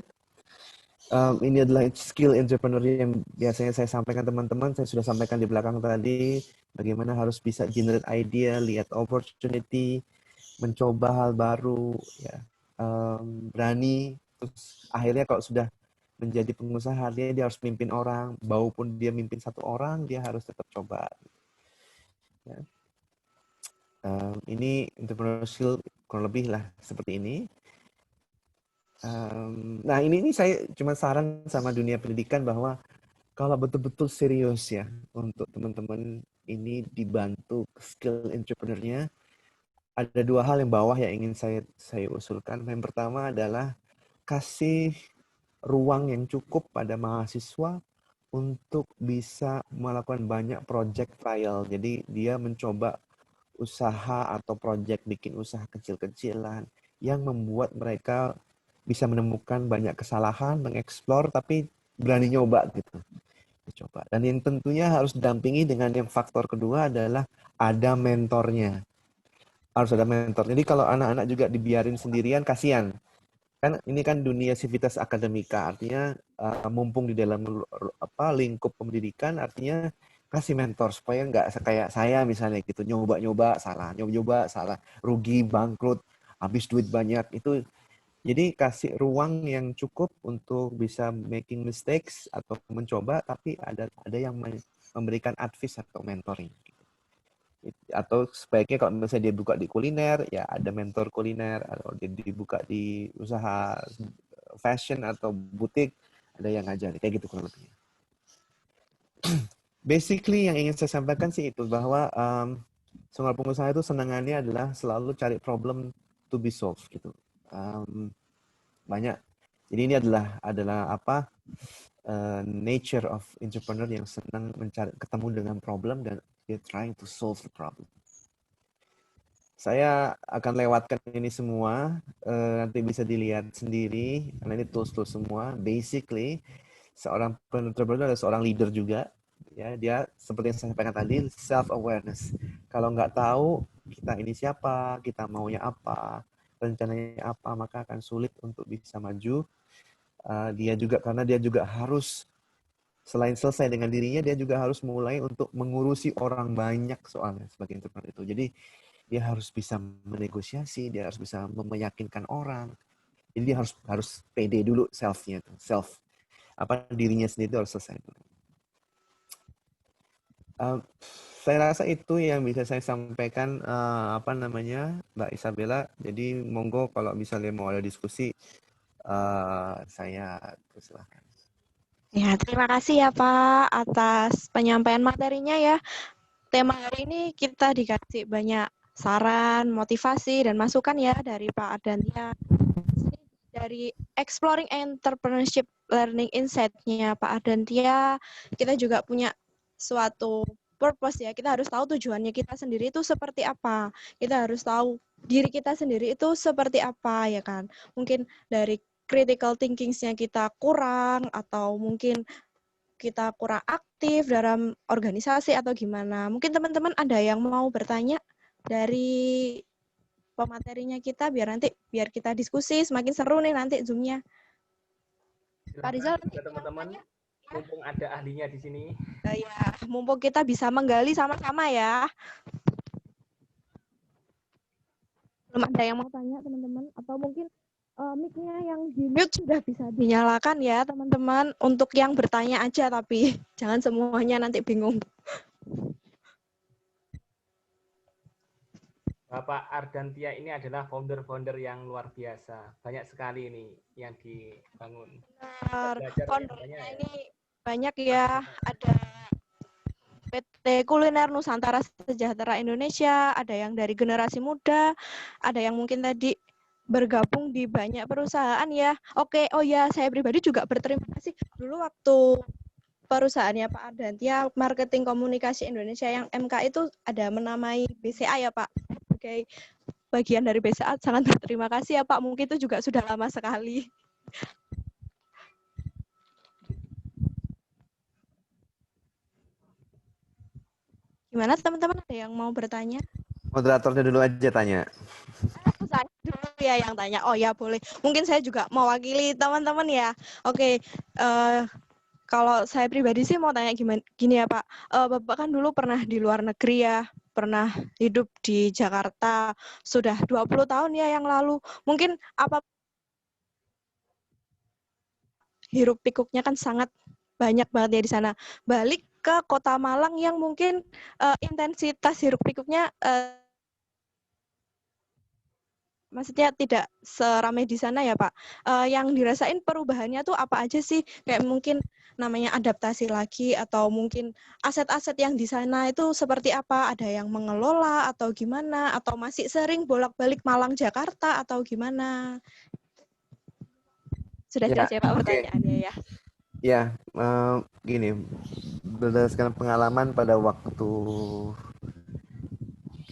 Ini adalah skill entrepreneur yang biasanya saya sampaikan teman-teman, saya sudah sampaikan di belakang tadi, bagaimana harus bisa generate idea, lihat opportunity, mencoba hal baru, ya, berani, terus akhirnya kalau sudah menjadi pengusaha, dia harus mimpin orang, walaupun dia mimpin satu orang, dia harus tetap coba. Ya. Ini entrepreneur skill kurang lebih lah seperti ini. Nah ini saya cuma saran sama dunia pendidikan bahwa kalau betul-betul serius ya untuk teman-teman ini dibantu skill entrepreneurnya, ada dua hal yang bawah yang ingin saya usulkan. Yang pertama adalah kasih ruang yang cukup pada mahasiswa untuk bisa melakukan banyak project trial. Jadi dia mencoba usaha atau project bikin usaha kecil-kecilan yang membuat mereka bisa menemukan banyak kesalahan, mengeksplor, tapi berani nyoba gitu. Coba. Dan yang tentunya harus didampingi dengan yang faktor kedua adalah ada mentornya. Harus ada mentor. Jadi kalau anak-anak juga dibiarin sendirian, kasihan. Kan ini kan dunia civitas akademika, artinya mumpung di dalam lingkup pendidikan, artinya kasih mentor supaya nggak kayak saya misalnya gitu, nyoba-nyoba salah, nyoba-nyoba salah, rugi, bangkrut, habis duit banyak. Itu jadi kasih ruang yang cukup untuk bisa making mistakes atau mencoba, tapi ada yang memberikan advice atau mentoring. Atau sebaiknya kalau misalnya dia buka di kuliner, ya ada mentor kuliner, atau dia dibuka di usaha fashion atau butik, ada yang ngajar, kayak gitu kurang lebih. Basically yang ingin saya sampaikan sih itu, bahwa semua pengusaha itu senangannya adalah selalu cari problem to be solved gitu. Banyak. Jadi ini adalah apa, nature of entrepreneur yang senang mencari, ketemu dengan problem dan they're trying to solve the problem. Saya akan lewatkan ini semua, nanti bisa dilihat sendiri, karena ini tools-tools semua. Basically, seorang entrepreneur adalah seorang leader juga. Ya, dia seperti yang saya sampaikan tadi, self-awareness. Kalau nggak tahu kita ini siapa, kita maunya apa, rencananya apa, maka akan sulit untuk bisa maju. Dia juga, karena dia juga harus, selain selesai dengan dirinya, dia juga harus mulai untuk mengurusi orang banyak soalnya sebagai entrepreneur itu. Jadi, dia harus bisa menegosiasi, dia harus bisa meyakinkan orang. Jadi dia harus pede dulu self-nya, dirinya sendiri itu harus selesai dulu. Saya rasa itu yang bisa saya sampaikan, Mbak Isabella. Jadi monggo kalau misalnya mau ada diskusi, saya persilahkan. Ya, terima kasih ya Pak atas penyampaian materinya ya. Tema hari ini kita dikasih banyak saran, motivasi, dan masukan ya dari Pak Ardantia. Dari Exploring Entrepreneurship Learning Insight-nya Pak Ardantia, kita juga punya suatu purpose ya. Kita harus tahu tujuannya kita sendiri itu seperti apa. Kita harus tahu diri kita sendiri itu seperti apa ya kan. Mungkin dari critical thinking-nya kita kurang, atau mungkin kita kurang aktif dalam organisasi atau gimana. Mungkin teman-teman ada yang mau bertanya dari pematerinya kita, biar kita diskusi semakin seru nih nanti Zoom-nya. Pak Rizal, teman-teman, mumpung ada ahlinya di sini. Ya, mumpung kita bisa menggali sama-sama ya. Belum ada yang mau tanya teman-teman, atau mungkin mic-nya yang di mute sudah bisa dinyalakan ya teman-teman, untuk yang bertanya aja, tapi jangan semuanya nanti bingung. Bapak Ardantia ini adalah founder-founder yang luar biasa. Banyak sekali ini yang dibangun. Foundernya ini banyak ya, ada PT Kuliner Nusantara Sejahtera Indonesia, ada yang dari generasi muda, ada yang mungkin tadi bergabung di banyak perusahaan ya. Oke, oh ya, saya pribadi juga berterima kasih dulu waktu perusahaannya Pak Ardantia, Marketing Komunikasi Indonesia yang MK itu ada menamai BCA ya Pak. Oke, bagian dari BCA, sangat berterima kasih ya Pak. Mungkin itu juga sudah lama sekali. Gimana teman-teman, ada yang mau bertanya? Moderatornya dulu aja tanya. Saya dulu ya yang tanya. Oh ya boleh. Mungkin saya juga mewakili teman-teman ya. Oke, kalau saya pribadi sih mau tanya gini ya Pak. Bapak kan dulu pernah di luar negeri ya, pernah hidup di Jakarta sudah 20 tahun ya yang lalu. Mungkin apa hiruk pikuknya kan sangat banyak banget ya di sana. Balik ke Kota Malang yang mungkin intensitas hiruk pikuknya maksudnya tidak seramai di sana ya Pak. Yang dirasain perubahannya tuh apa aja sih? Kayak mungkin namanya adaptasi lagi, atau mungkin aset-aset yang di sana itu seperti apa? Ada yang mengelola atau gimana? Atau masih sering bolak-balik Malang Jakarta atau gimana? Sudah jelas ya Pak pertanyaannya ya? Ya, gini, berdasarkan pengalaman pada waktu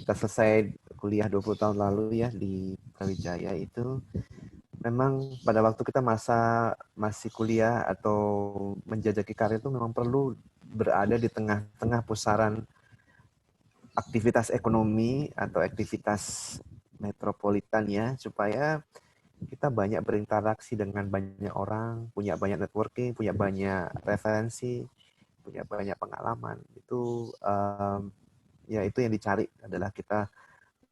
kita selesai kuliah 20 tahun lalu ya di Brawijaya itu, memang pada waktu kita masih kuliah atau menjajaki karir itu memang perlu berada di tengah-tengah pusaran aktivitas ekonomi atau aktivitas metropolitan ya, supaya kita banyak berinteraksi dengan banyak orang, punya banyak networking, punya banyak referensi, punya banyak pengalaman. Itu ya itu yang dicari adalah kita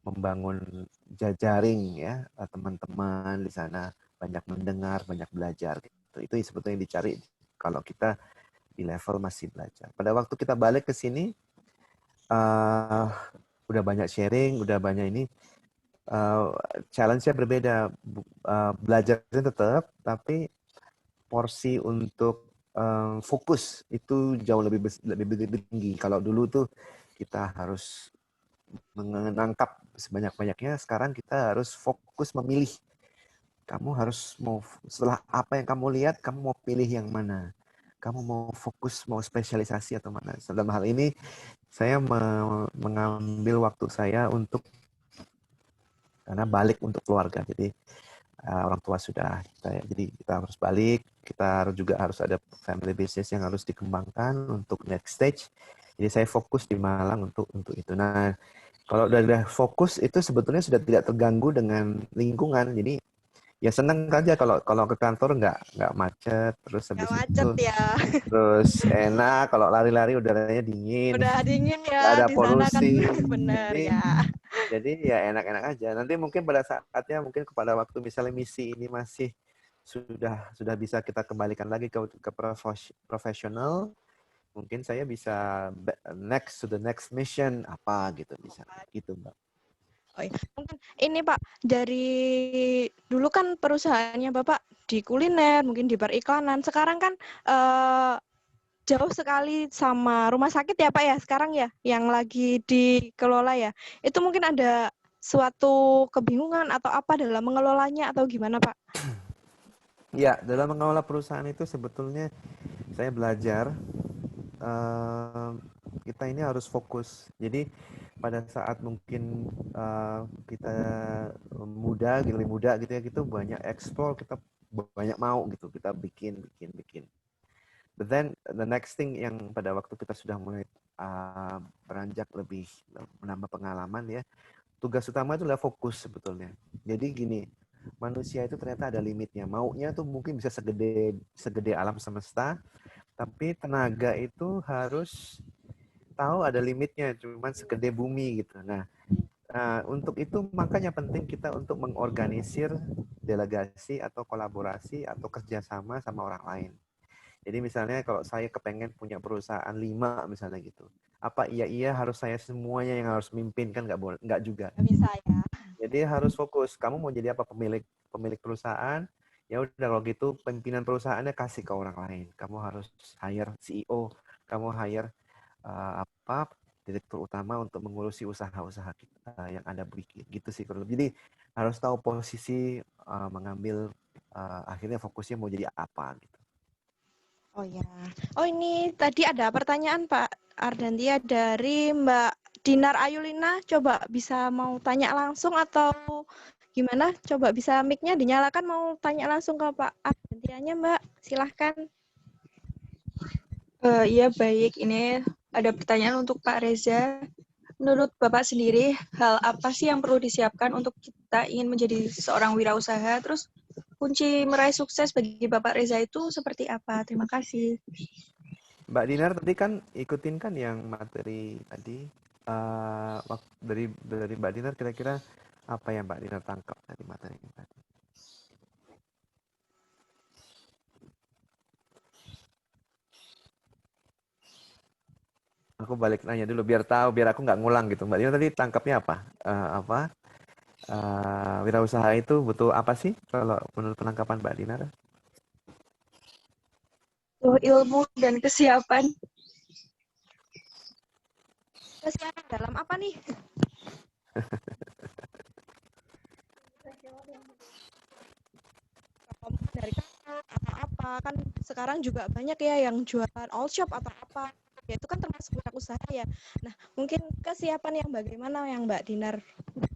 membangun jaring ya, teman-teman di sana, banyak mendengar, banyak belajar gitu. Itu sebetulnya yang dicari kalau kita di level masih belajar. Pada waktu kita balik ke sini udah banyak sharing, udah banyak ini, challenge-nya berbeda. Belajarnya tetap, tapi porsi untuk fokus itu jauh lebih tinggi. Kalau dulu tuh kita harus menangkap sebanyak-banyaknya, sekarang kita harus fokus memilih. Kamu harus mau, setelah apa yang kamu lihat, kamu mau pilih yang mana. Kamu mau fokus, mau spesialisasi atau mana. Dalam hal ini, saya mengambil waktu saya untuk, karena balik untuk keluarga. Jadi orang tua sudah, jadi kita harus balik, kita juga harus ada family business yang harus dikembangkan untuk next stage. Jadi saya fokus di Malang untuk itu. Nah, kalau udah fokus itu sebetulnya sudah tidak terganggu dengan lingkungan. Jadi ya senang saja kalau ke kantor nggak macet, terus habis itu ya. terus enak, kalau lari-lari udaranya dingin, Udah dingin nggak ya ada di sana kan. polusi. Bener Jadi ya. jadi ya enak-enak aja. Nanti mungkin pada saatnya, mungkin kepada waktu misalnya misi ini masih sudah bisa kita kembalikan lagi ke profesional, mungkin saya bisa next to the next mission apa gitu, bisa gitu Mbak. Oh iya. Mungkin ini Pak, dari dulu kan perusahaannya Bapak di kuliner, mungkin di periklanan. Sekarang kan jauh sekali sama rumah sakit ya Pak ya, sekarang ya, yang lagi dikelola ya. Itu mungkin ada suatu kebingungan atau apa dalam mengelolanya atau gimana Pak? Ya, dalam mengelola perusahaan itu sebetulnya saya belajar kita ini harus fokus. Jadi pada saat mungkin kita lebih muda gitu ya, gitu banyak eksplor, kita banyak mau gitu, kita bikin. But then the next thing yang pada waktu kita sudah mulai beranjak lebih menambah pengalaman ya, tugas utama itu adalah fokus sebetulnya. Jadi gini, manusia itu ternyata ada limitnya. Maunya tuh mungkin bisa segede alam semesta, tapi tenaga itu harus tahu ada limitnya, cuman segede bumi gitu. Nah, untuk itu makanya penting kita untuk mengorganisir delegasi atau kolaborasi atau kerjasama sama orang lain. Jadi misalnya kalau saya kepengen punya perusahaan 5 misalnya gitu, apa iya harus saya semuanya yang harus mimpin, kan nggak boleh, nggak juga. Nggak bisa ya. Jadi harus fokus. Kamu mau jadi apa, pemilik perusahaan? Ya udah, kalau gitu pimpinan perusahaannya kasih ke orang lain. Kamu harus hire CEO, kamu hire direktur utama untuk mengurusi usaha-usaha kita yang ada gitu sih. Jadi harus tahu posisi, mengambil akhirnya fokusnya mau jadi apa gitu. Oh ya. Oh ini tadi ada pertanyaan Pak Ardantia dari Mbak Dinar Ayulina. Coba bisa mau tanya langsung atau gimana? Coba bisa mic-nya dinyalakan, mau tanya langsung ke Pak Ardantianya Mbak. Silahkan. Iya baik, ini ada pertanyaan untuk Pak Reza. Menurut Bapak sendiri, hal apa sih yang perlu disiapkan untuk kita ingin menjadi seorang wirausaha? Terus kunci meraih sukses bagi Bapak Reza itu seperti apa? Terima kasih. Mbak Dinar tadi kan ikutin kan yang materi tadi, dari Mbak Dinar, kira-kira apa yang Mbak Dinar tangkap dari materi ini tadi? Aku balik nanya dulu biar tahu, biar aku nggak ngulang gitu. Mbak Dinar tadi tangkapnya apa? Wirausaha itu butuh apa sih kalau menurut penangkapan Mbak Dinar? Ilmu dan kesiapan. Kesiapan dalam apa nih? Dari atau apa, kan sekarang juga banyak ya yang jualan all shop atau apa. ya itu kan termasuk wirausaha ya. Nah, mungkin kesiapan yang bagaimana yang Mbak Dinar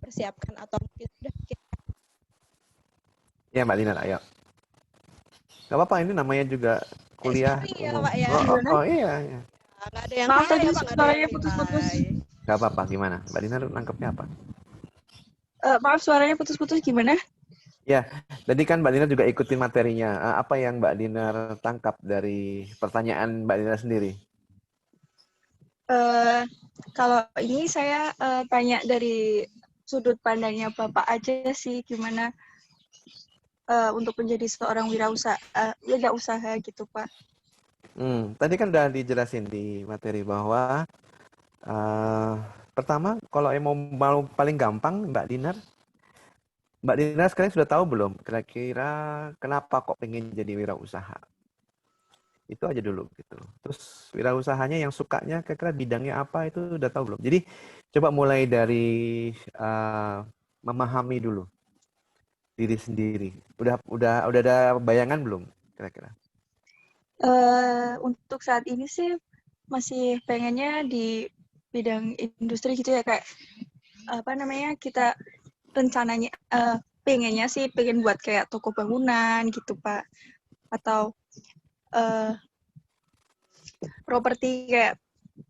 persiapkan atau mungkin sudah bikin? Ya Mbak Dinar, ayo. Gak apa-apa, ini namanya juga kuliah Sharing ya umum. Pak ya. Oh iya, iya. Nggak ada yang Maaf tanya tadi ya Pak, nggak ada yang suaranya putus-putus. nilai. Gak apa-apa, gimana? Mbak Dinar nangkepnya apa? Maaf suaranya putus-putus gimana? Ya, tadi kan Mbak Dinar juga ikutin materinya. Apa yang Mbak Dinar tangkap dari pertanyaan Mbak Dinar sendiri? Kalau ini saya tanya dari sudut pandangnya Bapak aja sih, gimana untuk menjadi seorang wirausaha gitu Pak. Tadi kan udah dijelasin di materi bahwa pertama kalau mau paling gampang Mbak Dinar sekarang sudah tahu belum kira-kira kenapa kok pengen jadi wirausaha? Itu aja dulu gitu. Terus wirausahanya yang sukanya kira-kira bidangnya apa itu udah tahu belum? Jadi coba mulai dari memahami dulu diri sendiri. Udah ada bayangan belum kira-kira? Untuk saat ini sih masih pengennya di bidang industri gitu ya, kayak apa namanya, kita rencananya pengennya sih pengen buat kayak toko bangunan gitu Pak, atau properti kayak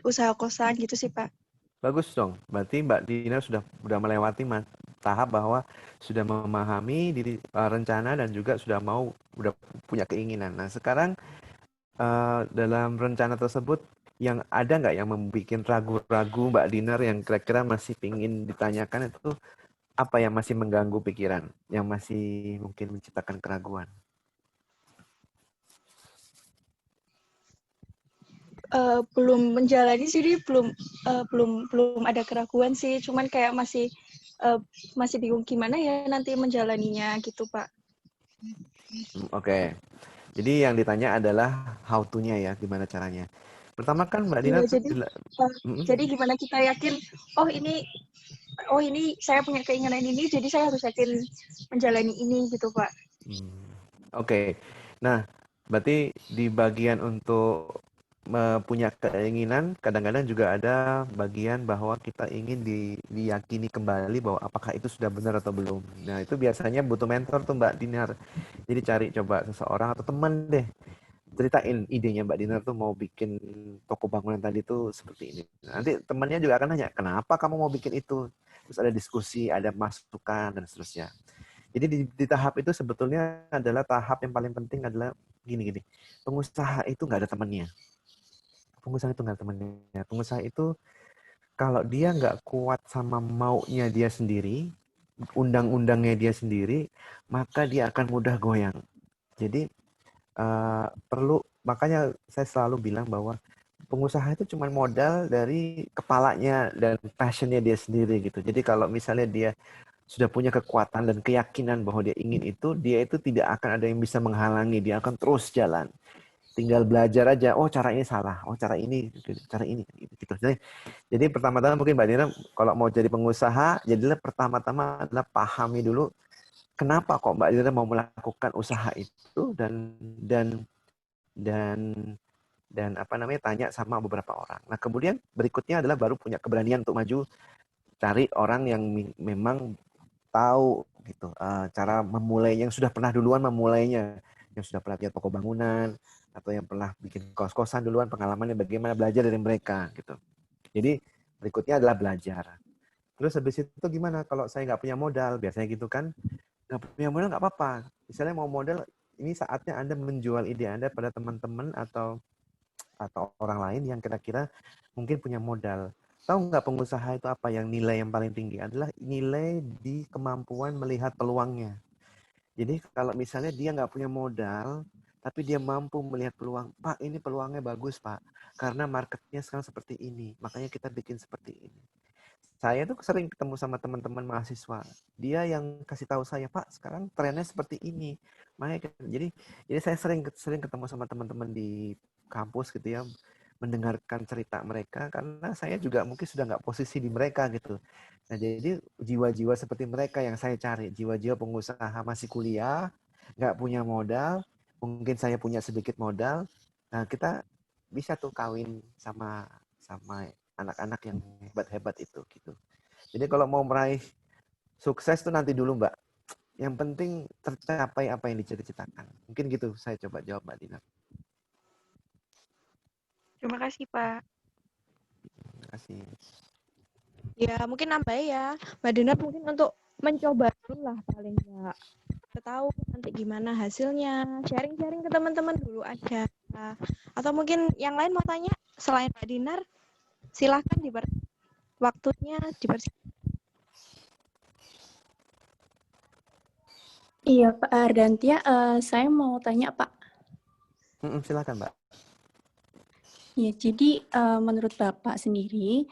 usaha kosan gitu sih Pak. Bagus dong. Berarti Mbak Dina sudah melewati tahap bahwa sudah memahami diri rencana dan juga sudah punya keinginan. Nah, sekarang dalam rencana tersebut yang ada nggak yang membuat ragu-ragu Mbak Dinar yang kira-kira masih ingin ditanyakan itu apa yang masih mengganggu pikiran, yang masih mungkin menciptakan keraguan? Belum menjalani sih, belum ada keraguan sih, cuman kayak masih bingung gimana ya nanti menjalaninya gitu Pak. Oke. Jadi yang ditanya adalah how to-nya ya, gimana caranya. Pertama kan Mbak Dina Iya, jadi gimana kita yakin oh ini saya punya keinginan ini, jadi saya harus yakin menjalani ini gitu Pak. Oke. Nah, berarti di bagian untuk punya keinginan, kadang-kadang juga ada bagian bahwa kita ingin diyakini kembali bahwa apakah itu sudah benar atau belum. Nah, itu biasanya butuh mentor tuh Mbak Dinar. Jadi cari coba seseorang atau teman deh. Ceritain idenya Mbak Dinar tuh mau bikin toko bangunan tadi tuh seperti ini. Nanti temannya juga akan nanya, kenapa kamu mau bikin itu? Terus ada diskusi, ada masukan, dan seterusnya. Jadi di tahap itu sebetulnya adalah tahap yang paling penting adalah gini. Pengusaha itu nggak ada temannya. Pengusaha itu kalau dia nggak kuat sama maunya dia sendiri, undang-undangnya dia sendiri, maka dia akan mudah goyang. Jadi makanya saya selalu bilang bahwa pengusaha itu cuma modal dari kepalanya dan passionnya dia sendiri gitu. Jadi kalau misalnya dia sudah punya kekuatan dan keyakinan bahwa dia ingin itu, dia itu tidak akan ada yang bisa menghalangi, dia akan terus jalan. Tinggal belajar aja, oh cara ini salah, oh cara ini gitu. Jadi pertama-tama mungkin Mbak Dina kalau mau jadi pengusaha, jadilah pertama-tama adalah pahami dulu kenapa kok Mbak Dina mau melakukan usaha itu dan apa namanya tanya sama beberapa orang. Nah, kemudian berikutnya adalah baru punya keberanian untuk maju, cari orang yang memang tahu gitu cara memulai, yang sudah pernah duluan memulainya, yang sudah pernah punya toko bangunan atau yang pernah bikin kos-kosan duluan, pengalamannya bagaimana, belajar dari mereka gitu. Jadi berikutnya adalah belajar. Terus habis itu gimana kalau saya nggak punya modal, biasanya gitu kan, nggak punya modal nggak apa-apa. Misalnya mau modal, ini saatnya Anda menjual ide Anda pada teman-teman atau orang lain yang kira-kira mungkin punya modal. Tahu nggak pengusaha itu apa yang nilai yang paling tinggi? Adalah nilai di kemampuan melihat peluangnya. Jadi kalau misalnya dia nggak punya modal, tapi dia mampu melihat peluang, Pak ini peluangnya bagus Pak, karena marketnya sekarang seperti ini, makanya kita bikin seperti ini. Saya tuh sering ketemu sama teman-teman mahasiswa, dia yang kasih tahu saya, Pak sekarang trennya seperti ini. Makanya jadi saya sering ketemu sama teman-teman di kampus gitu ya, mendengarkan cerita mereka, karena saya juga mungkin sudah nggak posisi di mereka gitu. Nah jadi jiwa-jiwa seperti mereka yang saya cari, jiwa-jiwa pengusaha masih kuliah, nggak punya modal, mungkin saya punya sedikit modal. Nah kita bisa tuh kawin sama anak-anak yang hebat-hebat itu gitu. Jadi kalau mau meraih sukses tuh nanti dulu Mbak. Yang penting tercapai apa yang dicita-citakan. Mungkin gitu saya coba jawab Mbak Dina. Terima kasih, Pak. Terima kasih. Ya, mungkin nambah ya. Mbak Dinar mungkin untuk mencoba dulu lah paling enggak. Kita tahu nanti gimana hasilnya. Sharing-sharing ke teman-teman dulu aja. Atau mungkin yang lain mau tanya selain Mbak Dinar, silahkan waktunya dipersilakan. Iya, Pak Ardantia, saya mau tanya, Pak. Silakan, Mbak. Ya, jadi menurut Bapak sendiri,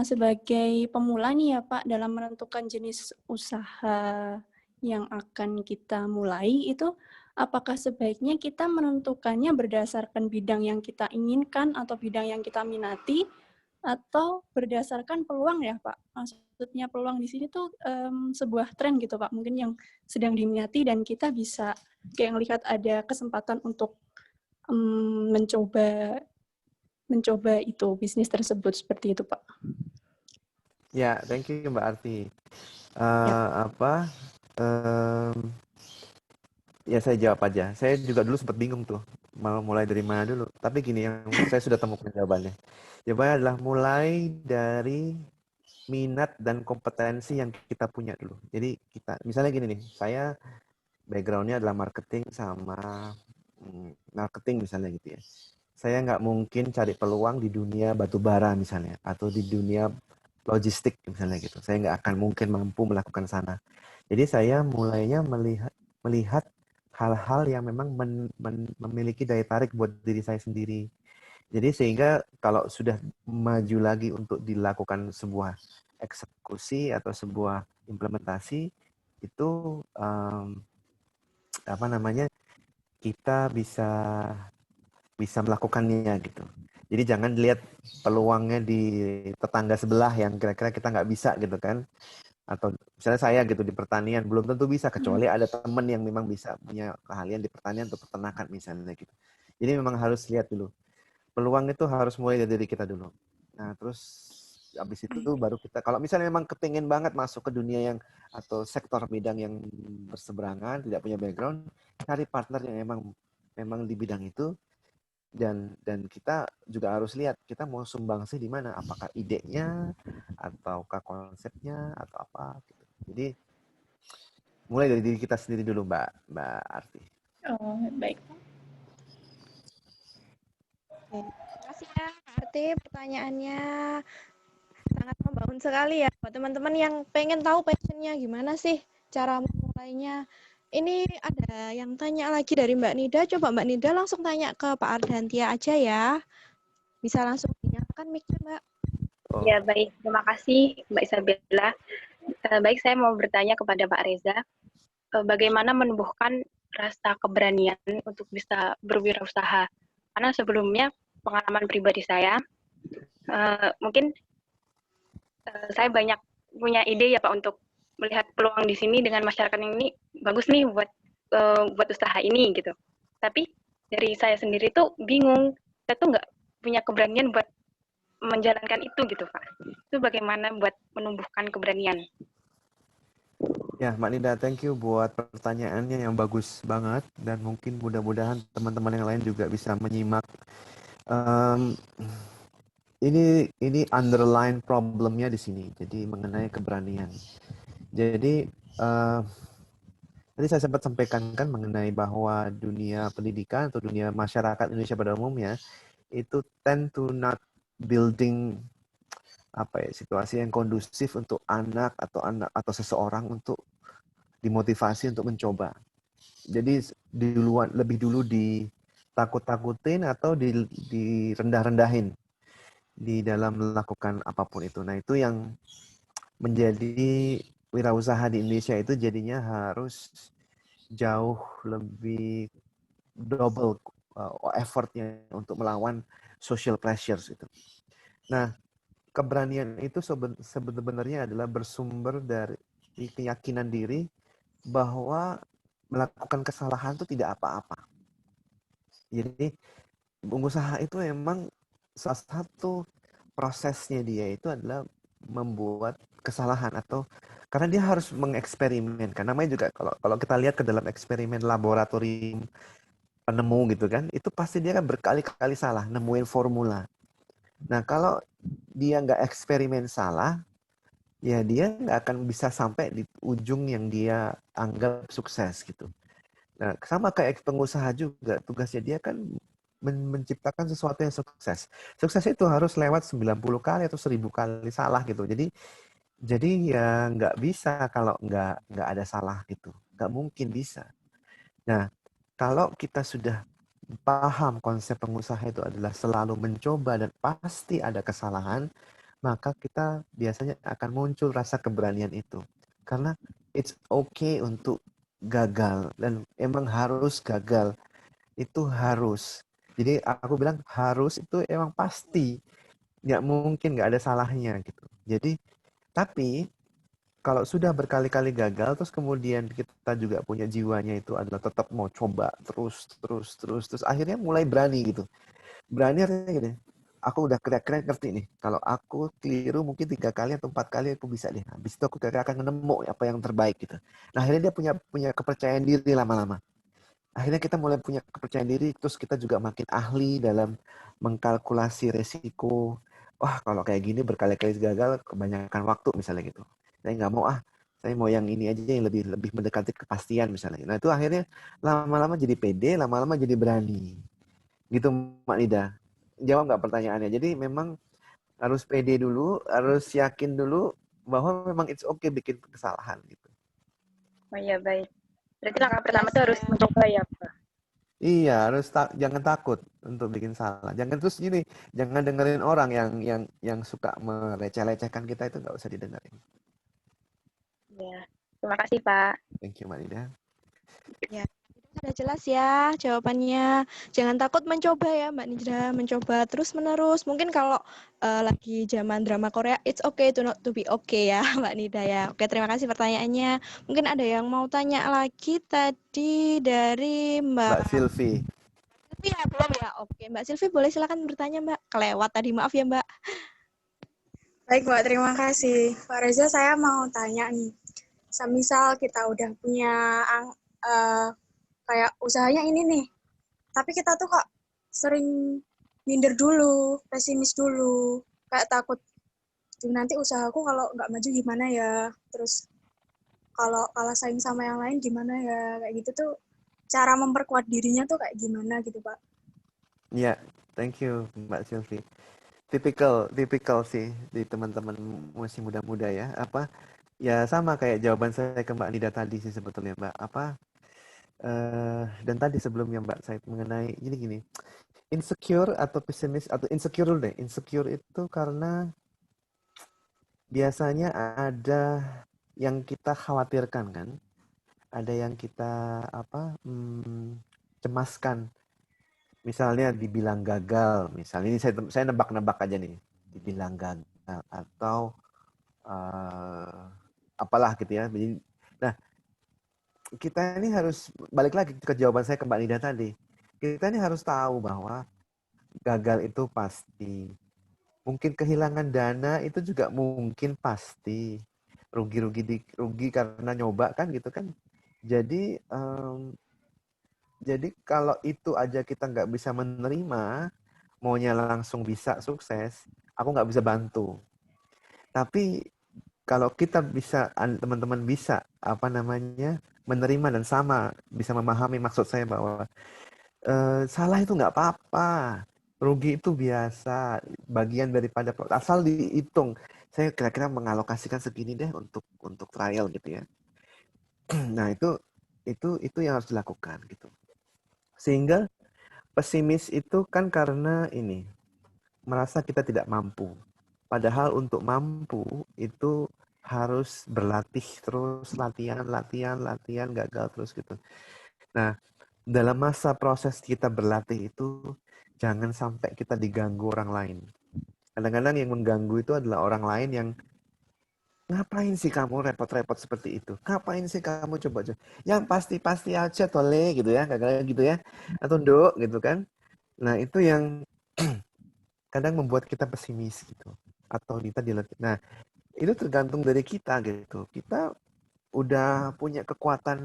sebagai pemula nih ya, Pak, dalam menentukan jenis usaha yang akan kita mulai itu, apakah sebaiknya kita menentukannya berdasarkan bidang yang kita inginkan atau bidang yang kita minati, atau berdasarkan peluang ya, Pak? Maksudnya peluang di sini tuh sebuah tren gitu, Pak. Mungkin yang sedang diminati dan kita bisa kayak ngelihat ada kesempatan untuk mencoba itu bisnis tersebut seperti itu, Pak. Ya, thank you Mbak Arti. Ya saya jawab aja. Saya juga dulu sempat bingung tuh mau mulai dari mana dulu. Tapi gini, yang saya sudah temukan jawabannya. Jawabannya adalah mulai dari minat dan kompetensi yang kita punya dulu. Jadi kita, misalnya gini nih, saya background-nya adalah marketing sama marketing misalnya gitu ya. Saya nggak mungkin cari peluang di dunia batu bara misalnya, atau di dunia logistik misalnya gitu. Saya nggak akan mungkin mampu melakukan sana. Jadi saya mulainya melihat hal-hal yang memang memiliki daya tarik buat diri saya sendiri. Jadi sehingga kalau sudah maju lagi untuk dilakukan sebuah eksekusi atau sebuah implementasi itu kita bisa melakukannya gitu. Jadi jangan lihat peluangnya di tetangga sebelah yang kira-kira kita nggak bisa gitu kan. Atau misalnya saya gitu di pertanian belum tentu bisa kecuali ada teman yang memang bisa punya keahlian di pertanian atau peternakan misalnya gitu. Jadi memang harus lihat dulu. Peluang itu harus mulai dari diri kita dulu. Nah, terus habis itu baru kita kalau misalnya memang kepingin banget masuk ke dunia yang atau sektor bidang yang berseberangan, tidak punya background, cari partner yang memang di bidang itu. Dan kita juga harus lihat kita mau sumbangsi di mana, apakah idenya ataukah konsepnya atau apa gitu. Jadi mulai dari diri kita sendiri dulu Mbak Arti. Oh, baik. Terima kasih ya Mbak Arti, pertanyaannya sangat membangun sekali ya buat teman-teman yang pengen tahu passionnya gimana sih cara memulainya. Ini ada yang tanya lagi dari Mbak Nida. Coba Mbak Nida langsung tanya ke Pak Ardantia aja ya. Bisa langsung dinyalakan mic-nya, Mbak. Oh. Ya, baik. Terima kasih, Mbak Isabella. Baik, saya mau bertanya kepada Pak Reza. Bagaimana menumbuhkan rasa keberanian untuk bisa berwirausaha? Karena sebelumnya pengalaman pribadi saya, mungkin saya banyak punya ide ya Pak untuk melihat peluang di sini dengan masyarakat ini bagus nih buat usaha ini gitu. Tapi dari saya sendiri tuh bingung, saya tuh nggak punya keberanian buat menjalankan itu gitu Pak. Itu bagaimana buat menumbuhkan keberanian? Ya Mbak Nida, thank you buat pertanyaannya yang bagus banget dan mungkin mudah-mudahan teman-teman yang lain juga bisa menyimak. Ini underline problemnya di sini. Jadi mengenai keberanian. Jadi tadi saya sempat sampaikan kan mengenai bahwa dunia pendidikan atau dunia masyarakat Indonesia pada umumnya itu tend to not building situasi yang kondusif untuk anak atau seseorang untuk dimotivasi untuk mencoba. Jadi lebih dulu ditakut-takutin atau direndah-rendahin di dalam melakukan apapun itu. Nah, itu yang menjadi wirausaha di Indonesia itu jadinya harus jauh lebih double effortnya untuk melawan social pressures itu. Nah, keberanian itu sebenarnya adalah bersumber dari keyakinan diri bahwa melakukan kesalahan itu tidak apa-apa. Jadi pengusaha itu emang salah satu prosesnya dia itu adalah membuat kesalahan atau karena dia harus mengeksperimen. Karena namanya juga kalau kita lihat ke dalam eksperimen laboratorium penemu gitu kan, itu pasti dia kan berkali-kali salah nemuin formula. Nah kalau dia nggak eksperimen salah, ya dia nggak akan bisa sampai di ujung yang dia anggap sukses gitu. Nah sama kayak pengusaha juga, tugasnya dia kan menciptakan sesuatu yang sukses. Sukses itu harus lewat 90 kali atau 1000 kali salah gitu. Jadi ya nggak bisa kalau nggak ada salah gitu. Nggak mungkin bisa. Nah, kalau kita sudah paham konsep pengusaha itu adalah selalu mencoba dan pasti ada kesalahan, maka kita biasanya akan muncul rasa keberanian itu. Karena it's okay untuk gagal dan emang harus gagal. Itu harus. Jadi aku bilang harus itu emang pasti. Nggak mungkin nggak ada salahnya gitu. Jadi tapi kalau sudah berkali-kali gagal, terus kemudian kita juga punya jiwanya itu adalah tetap mau coba terus akhirnya mulai berani gitu. Berani artinya gini, aku udah kira-kira ngerti nih. Kalau aku keliru mungkin 3 kali atau 4 kali aku bisa deh. Habis itu aku kira-kira akan nemu apa yang terbaik gitu. Nah akhirnya dia punya kepercayaan diri lama-lama. Akhirnya kita mulai punya kepercayaan diri, terus kita juga makin ahli dalam mengkalkulasi resiko. Wah, kalau kayak gini berkali-kali gagal, kebanyakan waktu misalnya gitu. Saya nggak mau saya mau yang ini aja yang lebih lebih mendekati kepastian misalnya. Nah itu akhirnya lama-lama jadi pede, lama-lama jadi berani. Gitu Mbak Nida. Jawab nggak pertanyaannya? Jadi memang harus pede dulu, harus yakin dulu bahwa memang it's okay bikin kesalahan gitu. Oh iya, baik. Berarti langkah pertama itu harus mencoba ya, Pak? Iya, jangan takut untuk bikin salah. Jangan terus gini, jangan dengerin orang yang suka meleceh-lecehkan kita itu nggak usah didengerin. Ya, terima kasih, Pak. Thank you, Manida. Ya, sudah jelas ya jawabannya. Jangan takut mencoba ya Mbak Nidra, mencoba terus-menerus. Mungkin kalau lagi zaman drama Korea, it's okay to not to be okay ya Mbak Nida ya. Oke, terima kasih pertanyaannya. Mungkin ada yang mau tanya lagi tadi dari Mbak Mbak Silvi. Silvi ya, belum ya? Oke, Mbak Silvi boleh silakan bertanya Mbak. Kelewat tadi, maaf ya Mbak. Baik Mbak, terima kasih. Pak Reza, saya mau tanya nih. Semisal kita udah punya kayak usahanya ini nih, tapi kita tuh kok sering minder dulu, pesimis dulu, kayak takut nanti usahaku kalau nggak maju gimana ya, terus kalau kalah saing sama yang lain gimana ya, kayak gitu tuh cara memperkuat dirinya tuh kayak gimana gitu Pak. Ya, thank you Mbak Silvi. Tipikal sih di teman-teman masih muda-muda ya. Ya sama kayak jawaban saya ke Mbak Nida tadi sih sebetulnya Mbak. Dan tadi sebelumnya Mbak Said mengenai gini. Insecure atau pesimis atau insecure dulu deh. Insecure itu karena biasanya ada yang kita khawatirkan kan. Ada yang kita cemaskan. Misalnya dibilang gagal, misalnya ini saya nebak-nebak aja nih, dibilang gagal atau apalah gitu ya. Nah, kita ini harus balik lagi ke jawaban saya ke Mbak Nida tadi. Kita ini harus tahu bahwa gagal itu pasti. Mungkin kehilangan dana itu juga mungkin pasti. Rugi karena nyoba kan gitu kan. Jadi kalau itu aja kita nggak bisa menerima, maunya langsung bisa sukses, aku nggak bisa bantu. Tapi kalau kita bisa, teman-teman bisa menerima dan sama bisa memahami maksud saya bahwa salah itu nggak apa-apa, rugi itu biasa, bagian daripada asal dihitung. Saya kira-kira mengalokasikan segini deh untuk trial gitu ya. Nah itu yang harus dilakukan gitu. Sehingga pesimis itu kan karena ini merasa kita tidak mampu. Padahal untuk mampu itu harus berlatih terus, latihan, gagal terus gitu. Nah, dalam masa proses kita berlatih itu jangan sampai kita diganggu orang lain. Kadang-kadang yang mengganggu itu adalah orang lain yang ngapain sih kamu repot-repot seperti itu? Ngapain sih kamu coba-coba? Yang pasti-pasti aja tole gitu ya, kadang-kadang gitu ya. Atau nduk gitu kan. Nah, itu yang kadang membuat kita pesimis gitu. Atau kita nah, itu tergantung dari kita gitu. Kita udah punya kekuatan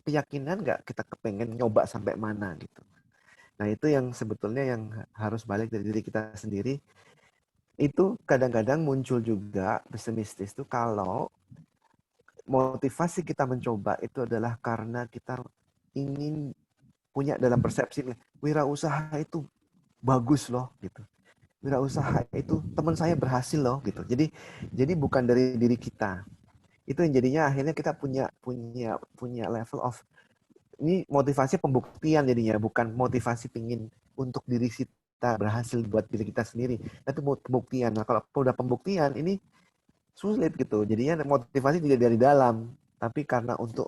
keyakinan nggak kita kepengen nyoba sampai mana gitu. Nah, itu yang sebetulnya yang harus balik dari diri kita sendiri. Itu kadang-kadang muncul juga pesimistis itu kalau motivasi kita mencoba itu adalah karena kita ingin punya dalam persepsi wirausaha itu bagus loh gitu. Wirausaha itu teman saya berhasil loh gitu. Jadi bukan dari diri kita. Itu yang jadinya akhirnya kita punya level of ini motivasi pembuktian jadinya, bukan motivasi pingin untuk diri kita berhasil buat diri kita sendiri. Tapi pembuktian. Nah, kalau udah pembuktian ini sulit gitu. Jadinya motivasi tidak dari dalam, tapi karena untuk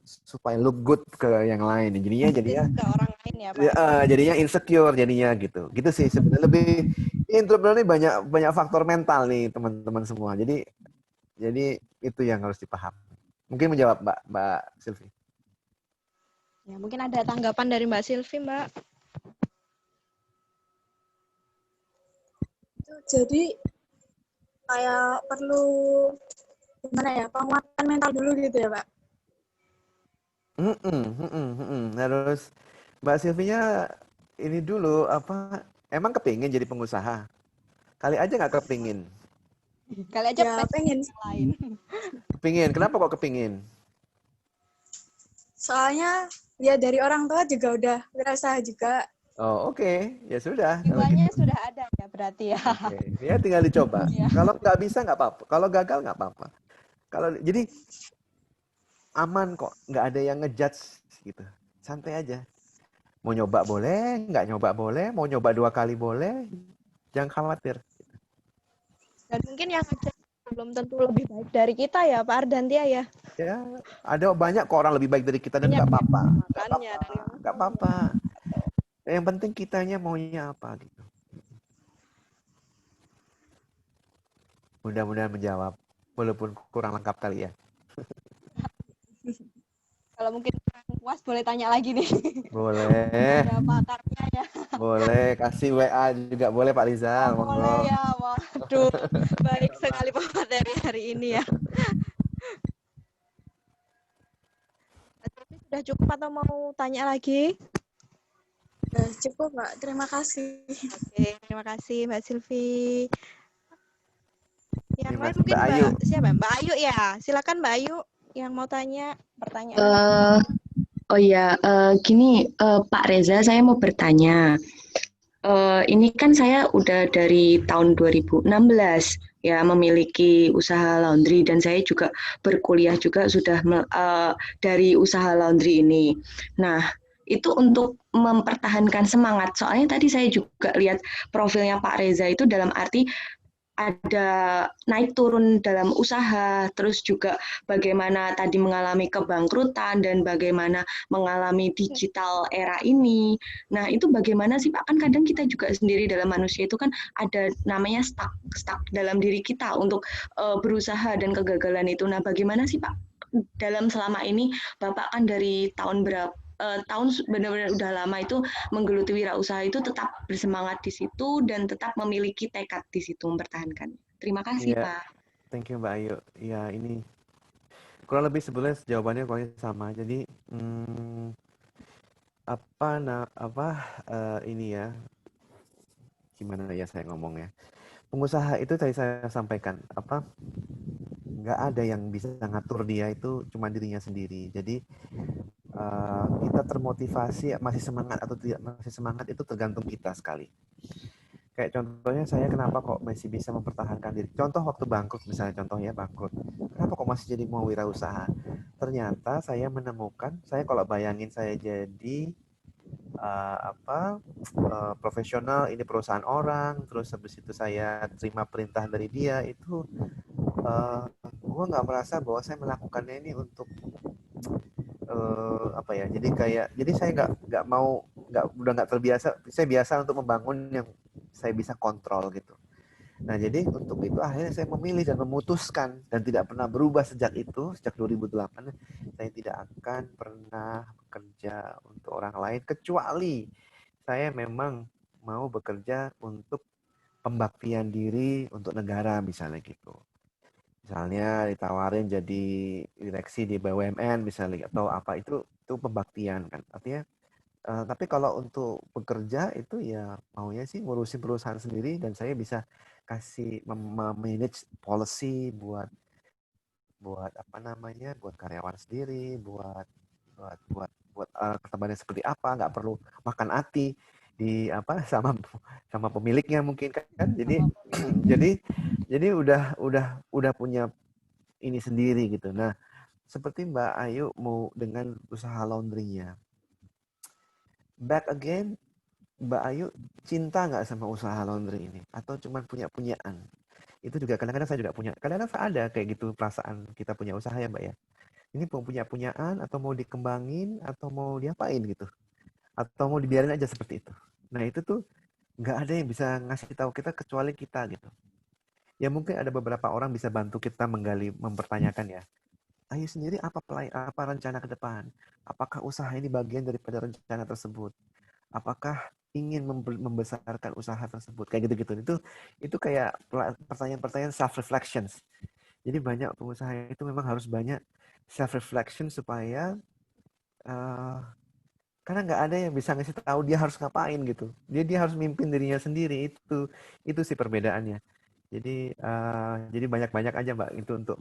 supaya look good ke yang lain. Jadinya ke orang lain ya, Pak. Jadinya insecure jadinya gitu. Gitu sih sebenarnya lebih entrepreneur ini banyak faktor mental nih teman-teman semua. Jadi itu yang harus dipahami. Mungkin menjawab Mbak Sylvie. Ya, mungkin ada tanggapan dari Mbak Sylvie, Mbak. Jadi kayak perlu gimana ya, penguatan mental dulu gitu ya, Pak. Harus Mbak Sylvie-nya ini dulu emang kepingin jadi pengusaha? Kali aja nggak kepingin. Kali aja ya, pengen yang lain. Kepingin. Kenapa kok kepingin? Soalnya ya dari orang tua juga udah berasa juga. Oh, oke. Ya sudah. Jiwanya sudah ada ya berarti ya. Ya tinggal dicoba. Kalau nggak bisa nggak apa-apa. Kalau gagal nggak apa-apa. Jadi aman kok. Nggak ada yang ngejudge gitu. Santai aja. Mau nyoba boleh, nggak nyoba boleh. Mau nyoba 2 kali boleh. Jangan khawatir. Dan mungkin yang ngejudge belum tentu lebih baik dari kita ya, Pak Ardantia ya. Ya, ada banyak kok orang lebih baik dari kita dan nggak apa-apa. Nggak apa-apa. Yang penting kitanya maunya apa gitu. Mudah-mudahan menjawab, walaupun kurang lengkap kali ya. Kalau mungkin kurang puas boleh tanya lagi nih. Boleh. Ada pakarnya ya. Boleh, kasih WA juga boleh Pak Rizal. Boleh ya, waduh. Baik sekali pemateri hari ini ya. Sudah cukup atau mau tanya lagi? Udah cukup, Mbak. Terima kasih. Oke, terima kasih Mbak Sylvie. Yang lain mungkin Mbak Ayu. Siapa? Mbak Ayu ya. Silakan Mbak Ayu yang mau tanya pertanyaan. Oh ya, gini Pak Reza, saya mau bertanya. Ini kan saya udah dari tahun 2016 ya memiliki usaha laundry dan saya juga berkuliah juga sudah dari usaha laundry ini. Nah, itu untuk mempertahankan semangat. Soalnya tadi saya juga lihat profilnya Pak Reza itu dalam arti ada naik turun dalam usaha, terus juga bagaimana tadi mengalami kebangkrutan dan bagaimana mengalami digital era ini. Nah, itu bagaimana sih Pak? Kan kadang kita juga sendiri dalam manusia itu kan ada namanya stuck dalam diri kita untuk berusaha dan kegagalan itu. Nah, bagaimana sih Pak? Dalam selama ini Bapak kan dari tahun berapa tahun benar-benar udah lama itu menggeluti wirausaha itu tetap bersemangat di situ dan tetap memiliki tekad di situ mempertahankan. Terima kasih Pak. Thank you Mbak Ayu. Ya ini kurang lebih sebenarnya jawabannya kurang sama. Jadi ini ya gimana ya saya ngomongnya. Pengusaha itu tadi saya sampaikan nggak ada yang bisa ngatur dia itu cuma dirinya sendiri. Jadi kita termotivasi masih semangat atau tidak masih semangat itu tergantung kita sekali. Kayak contohnya saya kenapa kok masih bisa mempertahankan diri. Contoh waktu bangkrut misalnya contohnya bangkrut. Kenapa kok masih jadi mau wirausaha? Ternyata saya menemukan saya kalau bayangin saya jadi profesional ini perusahaan orang, terus habis itu saya terima perintah dari dia itu gue nggak merasa bahwa saya melakukannya ini untuk jadi saya udah nggak terbiasa, saya biasa untuk membangun yang saya bisa kontrol gitu. Nah jadi untuk itu akhirnya saya memilih dan memutuskan dan tidak pernah berubah sejak 2008 saya tidak akan pernah bekerja untuk orang lain kecuali saya memang mau bekerja untuk pembaktian diri untuk negara misalnya gitu. Misalnya ditawarin jadi direksi di BUMN misalnya atau apa itu pembaktian kan. Artinya tapi kalau untuk bekerja itu ya maunya sih ngurusin perusahaan sendiri dan saya bisa kasih manage policy buat apa namanya buat karyawan sendiri, buat ketebalannya seperti apa, nggak perlu makan hati di apa sama pemiliknya mungkin kan. Jadi udah punya ini sendiri gitu. Nah, seperti Mbak Ayu mau dengan usaha laundry-nya. Back again, Mbak Ayu cinta nggak sama usaha laundry ini? Atau cuma punya-punyaan? Itu juga kadang-kadang saya juga punya. Kadang-kadang ada kayak gitu perasaan kita punya usaha ya Mbak ya. Ini mau punya-punyaan atau mau dikembangin atau mau diapain gitu. Atau mau dibiarin aja seperti itu. Nah itu tuh nggak ada yang bisa ngasih tahu kita kecuali kita gitu. Ya mungkin ada beberapa orang bisa bantu kita menggali, mempertanyakan ya. Ayu sendiri apa rencana ke depan? Apakah usaha ini bagian daripada rencana tersebut? Apakah ingin membesarkan usaha tersebut? Kayak gitu-gitu. Itu kayak pertanyaan-pertanyaan self reflections. Jadi banyak pengusaha itu memang harus banyak self reflection supaya karena nggak ada yang bisa ngasih tahu dia harus ngapain gitu. Dia harus mimpin dirinya sendiri. Itu sih perbedaannya. Jadi banyak-banyak aja Mbak itu untuk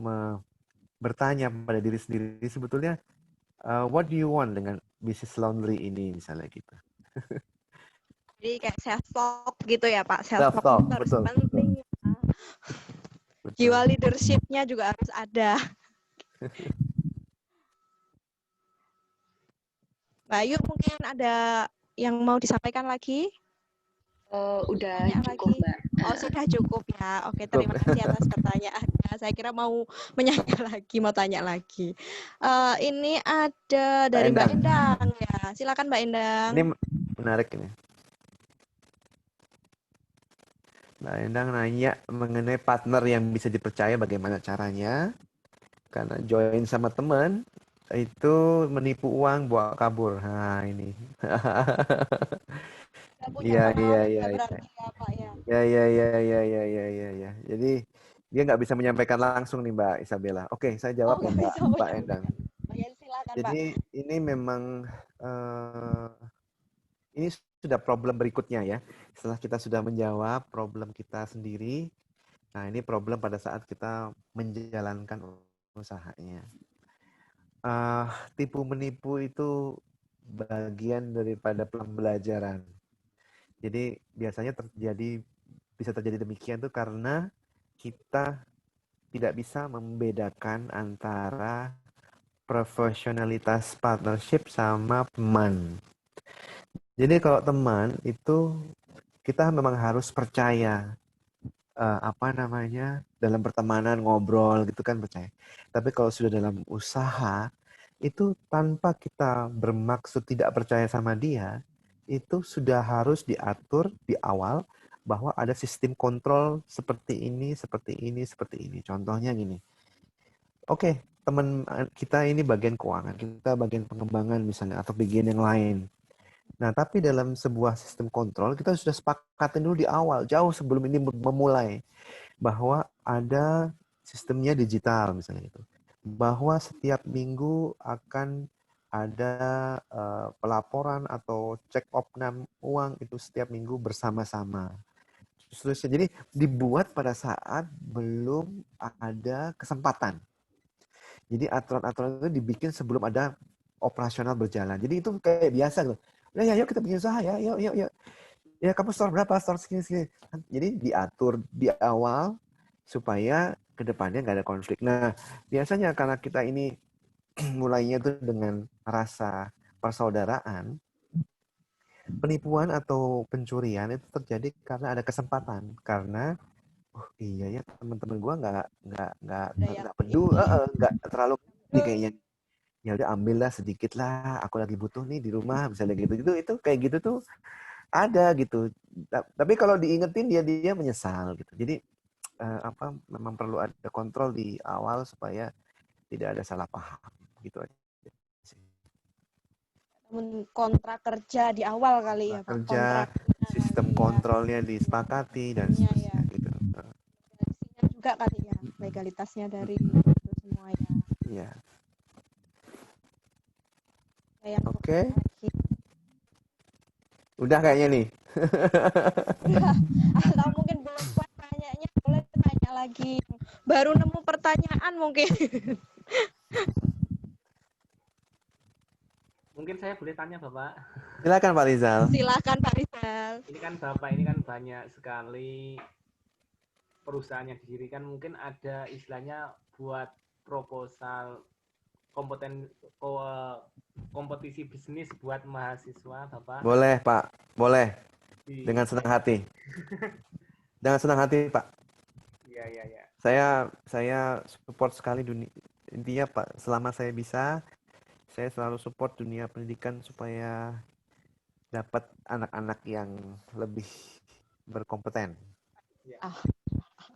bertanya pada diri sendiri sebetulnya what do you want dengan bisnis laundry ini misalnya gitu. Jadi kayak self talk gitu ya Pak. Self Self talk talk, itu harus betul. penting. Jiwa leadership-nya juga harus ada. Mbak Ayu mungkin ada yang mau disampaikan lagi? Udah cukup, lagi. Mbak. Oh, sudah cukup ya. Oke, terima kasih atas pertanyaannya. Saya kira mau menyanyi lagi, mau tanya lagi. Ini ada dari Mbak Endang ya. Silakan Mbak Endang. Ini menarik ini. Mbak Endang nanya mengenai partner yang bisa dipercaya bagaimana caranya. Karena join sama teman itu menipu uang bawa kabur. Nah, ini. Iya. Ya. Jadi dia nggak bisa menyampaikan langsung nih Mbak Isabella. Oke, saya jawab ya Mbak Endang. Jadi ini memang ini sudah problem berikutnya ya. Setelah kita sudah menjawab problem kita sendiri, nah ini problem pada saat kita menjalankan usahanya. Tipu menipu itu bagian daripada pembelajaran. Jadi biasanya bisa terjadi demikian tuh karena kita tidak bisa membedakan antara profesionalitas partnership sama teman. Jadi kalau teman itu kita memang harus percaya dalam pertemanan ngobrol gitu kan percaya. Tapi kalau sudah dalam usaha itu tanpa kita bermaksud tidak percaya sama dia, itu sudah harus diatur di awal bahwa ada sistem kontrol seperti ini. Contohnya gini. Oke, teman kita ini bagian keuangan, kita bagian pengembangan misalnya atau bagian yang lain. Nah, tapi dalam sebuah sistem kontrol kita sudah sepakatin dulu di awal, jauh sebelum ini memulai, bahwa ada sistemnya digital misalnya itu. Bahwa setiap minggu akan ada pelaporan atau check opnam uang itu setiap minggu bersama-sama. Jadi dibuat pada saat belum ada kesempatan. Jadi aturan-aturan itu dibikin sebelum ada operasional berjalan. Jadi itu kayak biasa gitu. Ya, yuk kita bikin usaha ya, yuk. Ya kamu store berapa? Store segini. Jadi diatur di awal supaya kedepannya nggak ada konflik. Nah, biasanya karena kita ini mulainya tuh dengan rasa persaudaraan, penipuan atau pencurian itu terjadi karena ada kesempatan. Karena iya ya teman-teman gue nggak peduli, nggak terlalu kayaknya. Ya udah ambillah sedikit lah, aku lagi butuh nih di rumah misalnya gitu itu kayak gitu tuh ada gitu. Tapi kalau diingetin dia menyesal gitu. Jadi memang perlu ada kontrol di awal supaya tidak ada salah paham gitu aja. kontrak kerja di awal kali ya Pak. Kerja, sistem kali kontrolnya disepakati dan seterusnya gitu. Legalitasnya juga kali ya, legalitasnya dari itu semua ya. Iya. Oke. Udah kayaknya nih. Atau mungkin belum puas tanyanya, boleh tanya lagi. Baru nemu pertanyaan mungkin. Mungkin saya boleh tanya Bapak. Silakan Pak Rizal. Silakan Pak Rizal. Ini kan Bapak ini kan banyak sekali perusahaan yang didirikan, mungkin ada istilahnya buat proposal kompetisi bisnis buat mahasiswa Bapak. Boleh Pak, boleh. Dengan senang hati. Dengan senang hati Pak. Iya. Saya support sekali dunia. Intinya Pak, selama saya bisa, saya selalu support dunia pendidikan supaya dapat anak-anak yang lebih berkompeten. Ya.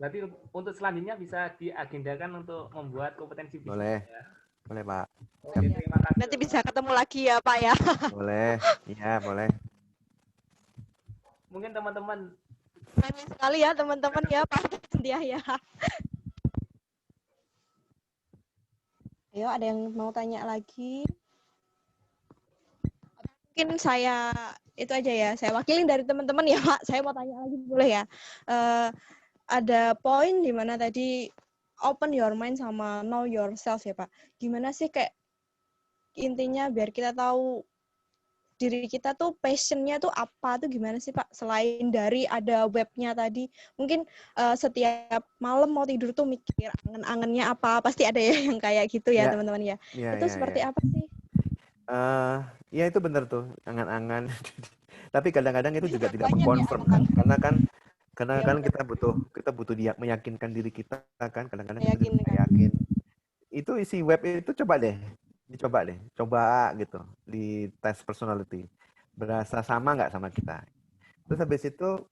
Berarti untuk selanjutnya bisa diagendakan untuk membuat kompetensi bisnis. Boleh. Ya? Boleh Pak. Oke, terima kasih. Nanti bisa ketemu lagi ya Pak ya. Boleh. Iya, boleh. Mungkin teman-teman Banyak sekali ya teman-teman ya Pak Setia ya. Ayo, ada yang mau tanya lagi? Mungkin saya itu aja ya, saya wakilin dari teman-teman ya Pak. Saya mau tanya lagi boleh ya? Ada poin di mana tadi open your mind sama know yourself ya Pak. Gimana sih kayak intinya biar kita tahu diri kita tuh passionnya tuh apa tuh gimana sih Pak? Selain dari ada webnya tadi, mungkin setiap malam mau tidur tuh mikir angen-angennya apa, pasti ada ya yang kayak gitu ya teman-teman ya. Itu seperti apa sih? Ya itu benar tuh, angan-angan. Tapi kadang-kadang itu juga tidak mengkonfirm kan, karena kan kita butuh dia meyakinkan diri kita kan, kadang-kadang kita tidak yakin. Itu isi web itu dicoba deh, coba gitu di tes personality, berasa sama nggak sama kita. Terus habis itu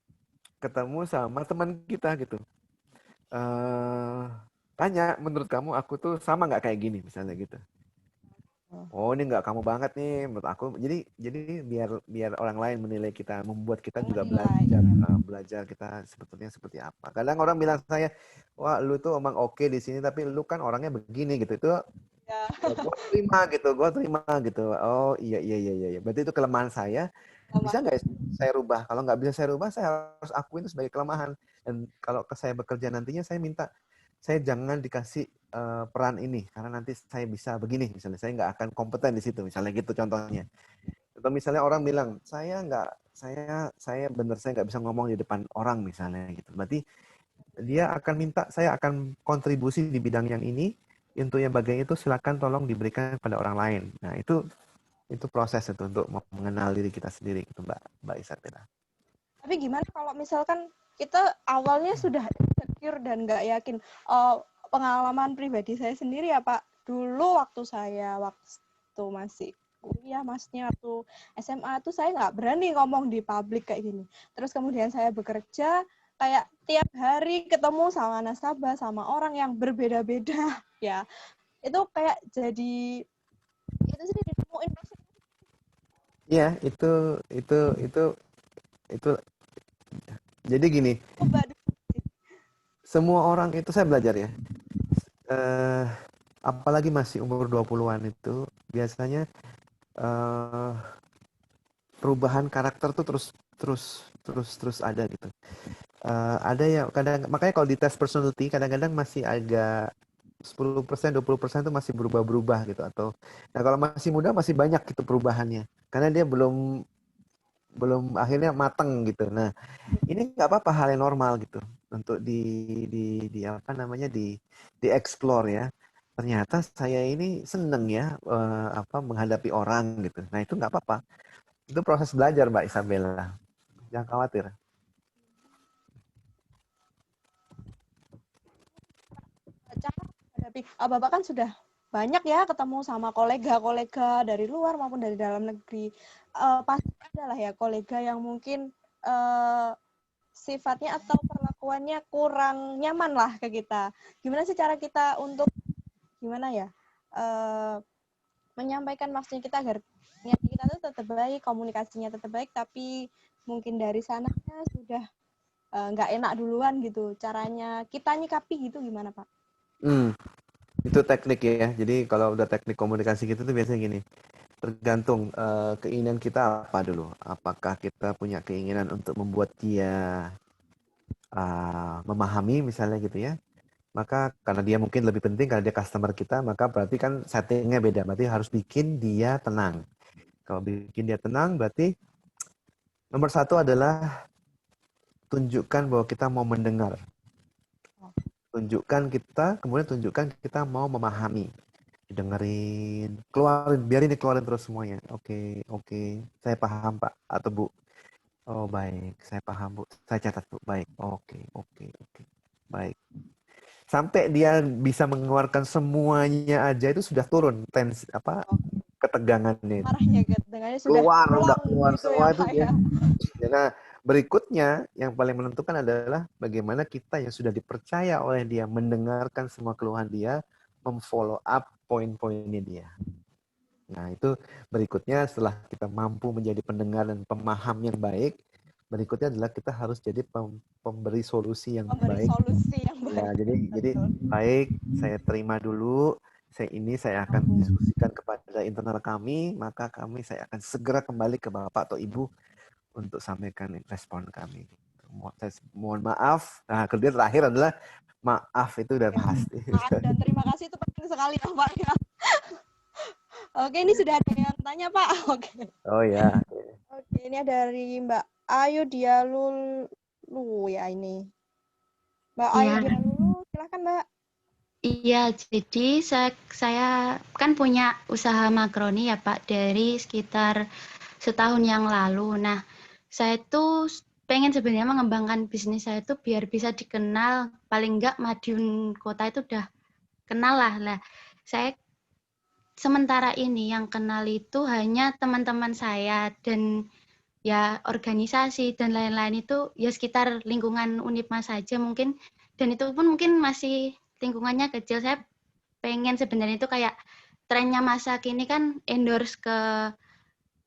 ketemu sama teman kita gitu, tanya menurut kamu aku tuh sama nggak kayak gini misalnya gitu. Oh ini nggak kamu banget nih menurut aku. Jadi biar orang lain menilai kita, membuat kita juga belajar kita sebetulnya seperti apa. Kadang orang bilang saya, wah lu tuh emang oke di sini tapi lu kan orangnya begini gitu. Itu gue terima gitu. Oh iya. Berarti itu kelemahan saya. Bisa nggak saya rubah? Kalau nggak bisa saya rubah, saya harus akuin itu sebagai kelemahan. Dan kalau saya bekerja nantinya, saya minta saya jangan dikasih peran ini karena nanti saya bisa begini misalnya, saya nggak akan kompeten di situ misalnya gitu contohnya. Atau misalnya orang bilang saya nggak bisa ngomong di depan orang misalnya gitu. Berarti dia akan minta saya akan kontribusi di bidang yang ini. Untuk yang bagian itu silakan tolong diberikan pada orang lain. Nah itu proses itu untuk mengenal diri kita sendiri itu Mbak Isabella. Tapi gimana kalau misalkan kita awalnya sudah insecure dan nggak yakin? Pengalaman pribadi saya sendiri ya Pak, dulu waktu masih kuliah, maksudnya waktu SMA tuh saya nggak berani ngomong di publik kayak gini. Terus kemudian saya bekerja, kayak tiap hari ketemu sama nasabah, sama orang yang berbeda-beda ya. Itu kayak jadi itu sih ditemuin. Iya, itu jadi gini. Semua orang itu saya belajar ya. Apalagi masih umur 20-an itu biasanya perubahan karakter tuh terus ada gitu. Ada ya makanya kalau di tes personality kadang-kadang masih agak 10%, 20% itu masih berubah-berubah gitu nah kalau masih muda masih banyak gitu perubahannya karena dia belum akhirnya mateng gitu. Nah, ini nggak apa-apa, hal yang normal gitu untuk di explore ya. Ternyata saya ini seneng ya menghadapi orang gitu. Nah, itu nggak apa-apa. Itu proses belajar Mbak Isabella. Jangan khawatir. Bapak kan sudah banyak ya ketemu sama kolega-kolega dari luar maupun dari dalam negeri. Pasti ada lah ya kolega yang mungkin sifatnya atau perlakuannya kurang nyaman lah ke kita. Gimana sih cara kita untuk menyampaikan maksudnya kita agar niat kita tuh tetap baik, komunikasinya tetap baik, tapi mungkin dari sananya sudah nggak enak duluan gitu. Caranya kita nyikapi gitu gimana, Pak? Itu teknik ya. Jadi kalau udah teknik komunikasi gitu tuh biasanya gini. Tergantung keinginan kita apa dulu. Apakah kita punya keinginan untuk membuat dia memahami misalnya gitu ya. Maka karena dia mungkin lebih penting karena dia customer kita, maka berarti kan settingnya beda. Berarti harus bikin dia tenang. Kalau bikin dia tenang berarti nomor satu adalah tunjukkan bahwa kita mau mendengar. Kemudian tunjukkan kita mau memahami. Dengerin, keluarin, biarin dikeluarin terus semuanya. Oke, saya paham Pak atau Bu. Oh baik, saya paham Bu. Saya catat Bu. Baik, oke. Baik. Sampai dia bisa mengeluarkan semuanya aja itu sudah turun ketegangannya. Marahnya ketegangannya sudah keluar gitu semua ya, itu Pak dia. ya. Nah, berikutnya yang paling menentukan adalah bagaimana kita yang sudah dipercaya oleh dia mendengarkan semua keluhan dia, memfollow up poin-poinnya dia. Nah, itu berikutnya setelah kita mampu menjadi pendengar dan pemaham yang baik, berikutnya adalah kita harus jadi pemberi solusi yang baik. Ya, jadi baik, saya terima dulu. Saya akan diskusikan kepada internal kami, maka saya akan segera kembali ke Bapak atau Ibu untuk sampaikan respon kami. Mohon maaf. Nah, kemudian terakhir adalah maaf itu udah pasti. Maaf dan terima kasih itu penting sekali ya, Pak ya. Oke, ini sudah ada yang tanya, Pak. Oke. Oh ya. Oke, ini dari Mbak Ayu Dialulu ya ini. Mbak Ayu Dialulu, silakan Mbak. Iya, jadi saya kan punya usaha makaroni ya Pak dari sekitar setahun yang lalu. Nah, saya tuh pengen sebenarnya mengembangkan bisnis saya itu biar bisa dikenal, paling enggak Madiun Kota itu udah kenal lah. Saya sementara ini yang kenal itu hanya teman-teman saya dan ya organisasi dan lain-lain itu ya sekitar lingkungan Unipma saja mungkin, dan itu pun mungkin masih lingkungannya kecil. Saya pengen sebenarnya itu kayak trennya masa kini kan endorse ke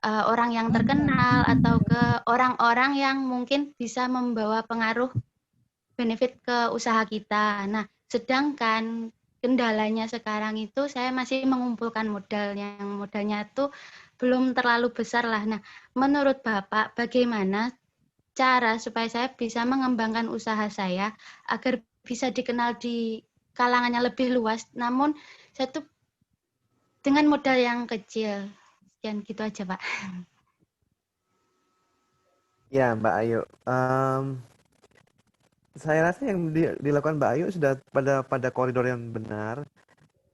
orang yang terkenal atau ke orang-orang yang mungkin bisa membawa pengaruh benefit ke usaha kita. Nah, sedangkan kendalanya sekarang itu saya masih mengumpulkan modal yang modalnya itu belum terlalu besar lah. Nah, menurut Bapak bagaimana cara supaya saya bisa mengembangkan usaha saya agar bisa dikenal di kalangannya lebih luas, namun saya tuh dengan modal yang kecil. Sekian gitu aja, Pak. Ya, Mbak Ayu. Saya rasa yang dilakukan Mbak Ayu sudah pada koridor yang benar.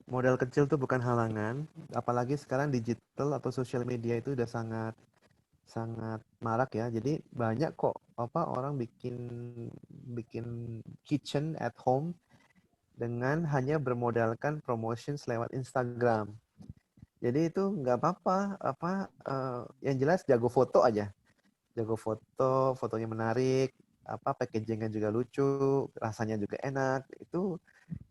Modal kecil itu bukan halangan, apalagi sekarang digital atau sosial media itu udah sangat marak ya. Jadi banyak kok orang bikin kitchen at home dengan hanya bermodalkan promotions lewat Instagram. Jadi itu nggak apa-apa, yang jelas jago foto aja. Jago foto, fotonya menarik, packagingnya juga lucu, rasanya juga enak. Itu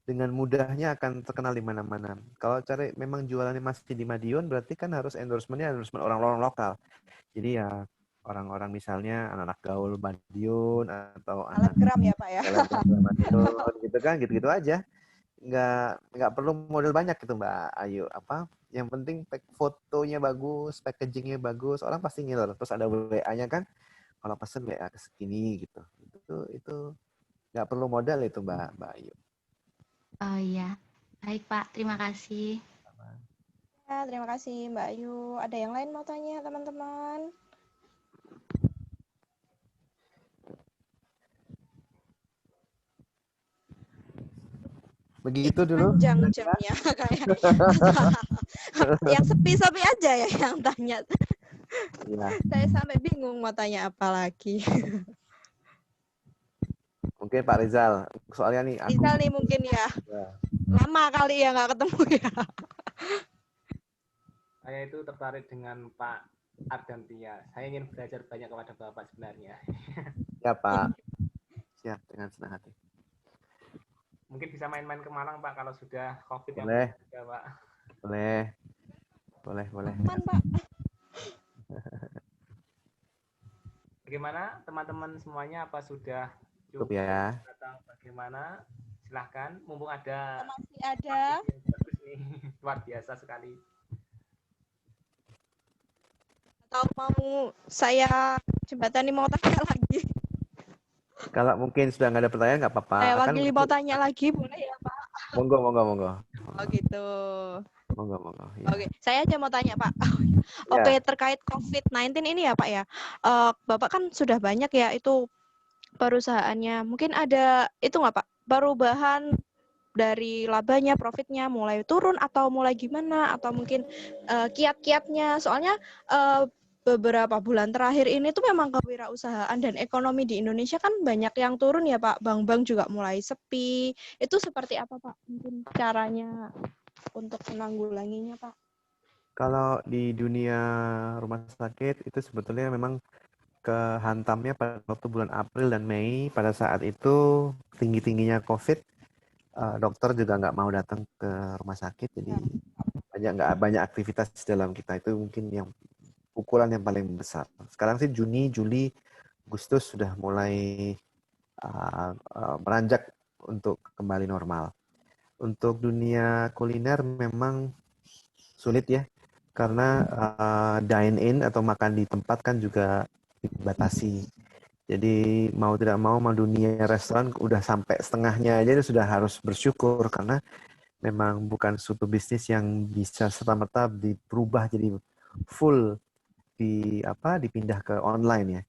dengan mudahnya akan terkenal di mana-mana. Kalau cari memang jualannya masih di Madiun, berarti kan harus endorsement orang-orang lokal. Jadi ya orang-orang misalnya anak-anak gaul Madiun atau anak Telegram ya Pak ya. Madiun gitu kan, gitu-gitu aja. Nggak perlu model banyak gitu Mbak Ayu. Yang penting fotonya bagus, packagingnya bagus, orang pasti ngiler. Terus ada WA-nya kan, kalau pesen WA ke segini gitu. Itu nggak perlu modal itu Mbak Ayu. Oh iya, baik Pak, terima kasih. Ya, terima kasih Mbak Ayu. Ada yang lain mau tanya teman-teman? Begitu dulu. Panjang jamnya kayak. Yang sepi-sepi aja ya yang tanya. Ya. Saya sampai bingung mau tanya apa lagi. Mungkin Pak Rizal, soalnya nih aku. Rizal nih mungkin ya. Lama kali ya nggak ketemu ya. Saya itu tertarik dengan Pak Ardantia. Saya ingin belajar banyak kepada Bapak sebenarnya. Ya Pak, siap dengan senang hati. Mungkin bisa main-main ke Malang Pak kalau sudah COVID. Boleh. Yang Pak. Boleh. Boleh, boleh. Aman, Pak. Bagaimana teman-teman semuanya? Apa sudah Cukup ya. Atau bagaimana? Silahkan, mumpung ada Masih ada. yang bagus nih. Luar biasa sekali. Atau mau saya jembatani mau tanya lagi? Kalau mungkin sudah nggak ada pertanyaan nggak apa-apa. Saya Kan wakili mau tanya lagi, boleh ya, Pak? monggo, monggo, monggo. Oh gitu. Monggo, monggo. Ya. Oke, saya aja mau tanya Pak. Oke, terkait COVID-19 ini ya Pak ya. Bapak kan sudah banyak ya itu perusahaannya. Mungkin ada itu nggak Pak? Perubahan dari labanya, profitnya mulai turun atau mulai gimana? Atau mungkin kiat-kiatnya? Soalnya beberapa bulan terakhir ini tuh memang kewirausahaan dan ekonomi di Indonesia kan banyak yang turun ya Pak. Bank-bank juga mulai sepi. Itu seperti apa Pak? Mungkin caranya untuk menanggulanginya Pak? Kalau di dunia rumah sakit itu sebetulnya memang kehantamnya pada waktu bulan April dan Mei, pada saat itu tinggi-tingginya COVID, dokter juga nggak mau datang ke rumah sakit, jadi nggak banyak aktivitas dalam kita. Itu mungkin yang pukulan yang paling besar. Sekarang sih Juni, Juli, Agustus sudah mulai beranjak untuk kembali normal. Untuk dunia kuliner memang sulit ya, karena dine-in atau makan di tempat kan juga dibatasi. Jadi mau tidak mau dunia restoran udah sampai setengahnya aja sudah harus bersyukur, karena memang bukan suatu bisnis yang bisa serta-merta berubah jadi full dipindah ke online ya.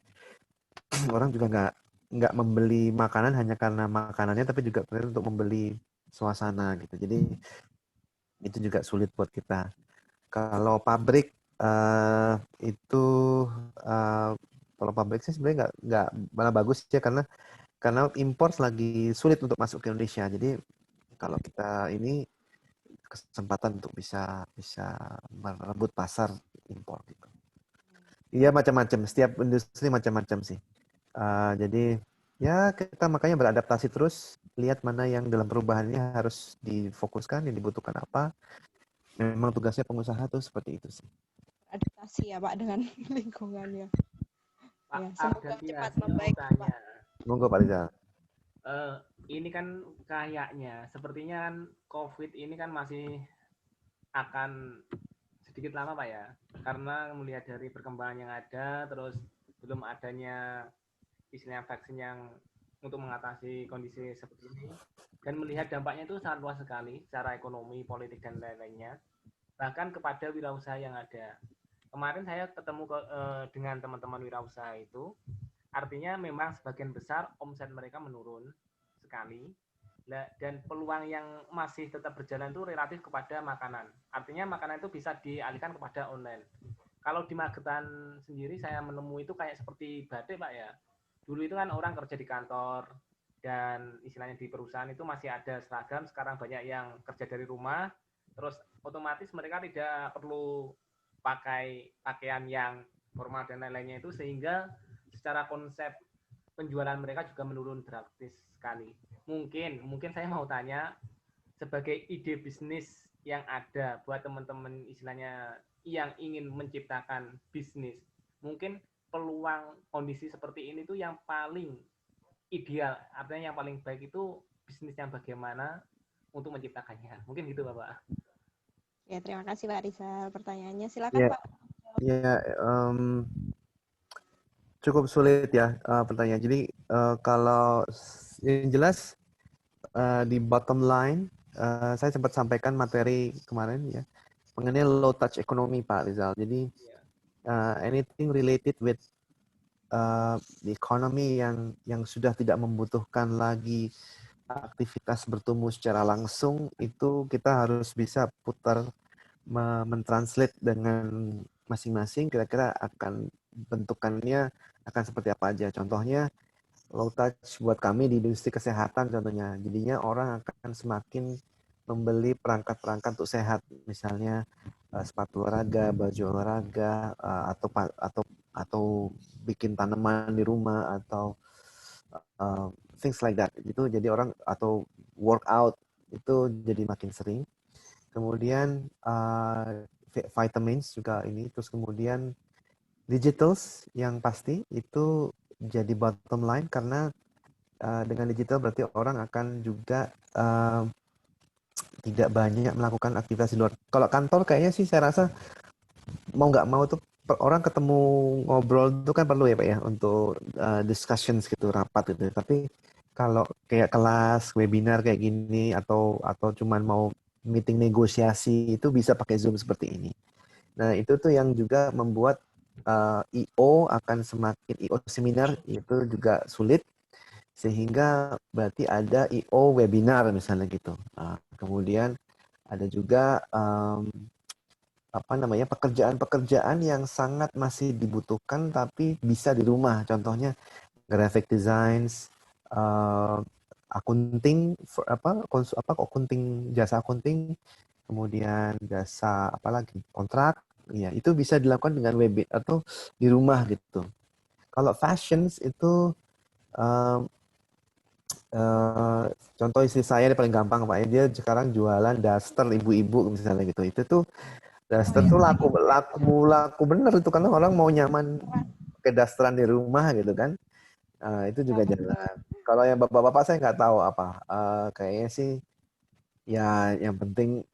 Orang juga nggak membeli makanan hanya karena makanannya, tapi juga untuk membeli suasana gitu. Jadi itu juga sulit buat kita. Kalau pabrik itu kalau pabrik sih sebenarnya nggak malah bagus ya, karena impor lagi sulit untuk masuk ke Indonesia. Jadi kalau kita ini kesempatan untuk bisa merebut pasar impor gitu. Iya, macam-macam. Setiap industri macam-macam sih. Jadi ya kita makanya beradaptasi terus, lihat mana yang dalam perubahannya harus difokuskan, yang dibutuhkan apa. Memang tugasnya pengusaha tuh seperti itu sih. Adaptasi ya Pak dengan lingkungannya. Pak, Ya, semoga ada cepat yang membaik tanya. Pak. Monggo Pak Rizal. Ini kan kayaknya, sepertinya kan COVID ini kan masih akan sedikit lama Pak ya, karena melihat dari perkembangan yang ada, terus belum adanya istilahnya vaksin yang untuk mengatasi kondisi seperti ini, dan melihat dampaknya itu sangat luas sekali secara ekonomi, politik, dan lain-lainnya, bahkan kepada wirausaha yang ada. Kemarin saya ketemu dengan teman-teman wirausaha itu, artinya memang sebagian besar omset mereka menurun sekali, dan peluang yang masih tetap berjalan itu relatif kepada makanan. Artinya makanan itu bisa dialihkan kepada online. Kalau di Magetan sendiri saya menemui itu kayak seperti batik Pak ya. Dulu itu kan orang kerja di kantor dan istilahnya di perusahaan itu masih ada seragam, sekarang banyak yang kerja dari rumah, terus otomatis mereka tidak perlu pakai pakaian yang formal dan lain-lainnya itu, sehingga secara konsep penjualan mereka juga menurun drastis sekali. Mungkin saya mau tanya, sebagai ide bisnis yang ada buat teman-teman istilahnya yang ingin menciptakan bisnis, mungkin peluang kondisi seperti ini tuh yang paling ideal, artinya yang paling baik itu bisnis yang bagaimana untuk menciptakannya. Mungkin gitu Bapak. Ya, terima kasih Pak Rizal pertanyaannya. Silakan Ya, Pak. ya, cukup sulit ya pertanyaan. Jadi kalau yang jelas di bottom line, saya sempat sampaikan materi kemarin ya mengenai low touch economy Pak Rizal. Jadi anything related with the economy yang sudah tidak membutuhkan lagi aktivitas bertumbuh secara langsung, itu kita harus bisa putar mentranslate dengan masing-masing, kira-kira akan bentukannya akan seperti apa aja. Contohnya low touch buat kami di industri kesehatan contohnya, jadinya orang akan semakin membeli perangkat-perangkat untuk sehat, misalnya sepatu olahraga, baju olahraga, atau bikin tanaman di rumah, atau things like that. Itu jadi orang, atau workout itu jadi makin sering. Kemudian vitamins juga ini, terus kemudian digitals yang pasti itu jadi bottom line karena dengan digital berarti orang akan juga tidak banyak melakukan aktivitas di luar. Kalau kantor kayaknya sih saya rasa mau nggak mau tuh orang ketemu ngobrol itu kan perlu ya Pak ya untuk discussions gitu, rapat gitu. Tapi kalau kayak kelas, webinar kayak gini atau cuman mau meeting negosiasi itu bisa pakai Zoom seperti ini. Nah, itu tuh yang juga membuat IO akan semakin IO seminar itu juga sulit sehingga berarti ada IO webinar misalnya gitu. Kemudian ada juga pekerjaan-pekerjaan yang sangat masih dibutuhkan tapi bisa di rumah. Contohnya graphic designs, akunting, akunting, jasa akunting, kemudian jasa apalagi kontrak, ya itu bisa dilakukan dengan web atau di rumah gitu. Kalau fashions itu contoh istri saya paling gampang Pak, dia sekarang jualan daster ibu-ibu misalnya gitu. Itu tuh daster tuh laku bener itu karena orang mau nyaman pakai dasteran di rumah gitu kan. Itu juga jalan. Kalau yang bapak-bapak saya nggak tahu apa. Kayaknya sih ya yang penting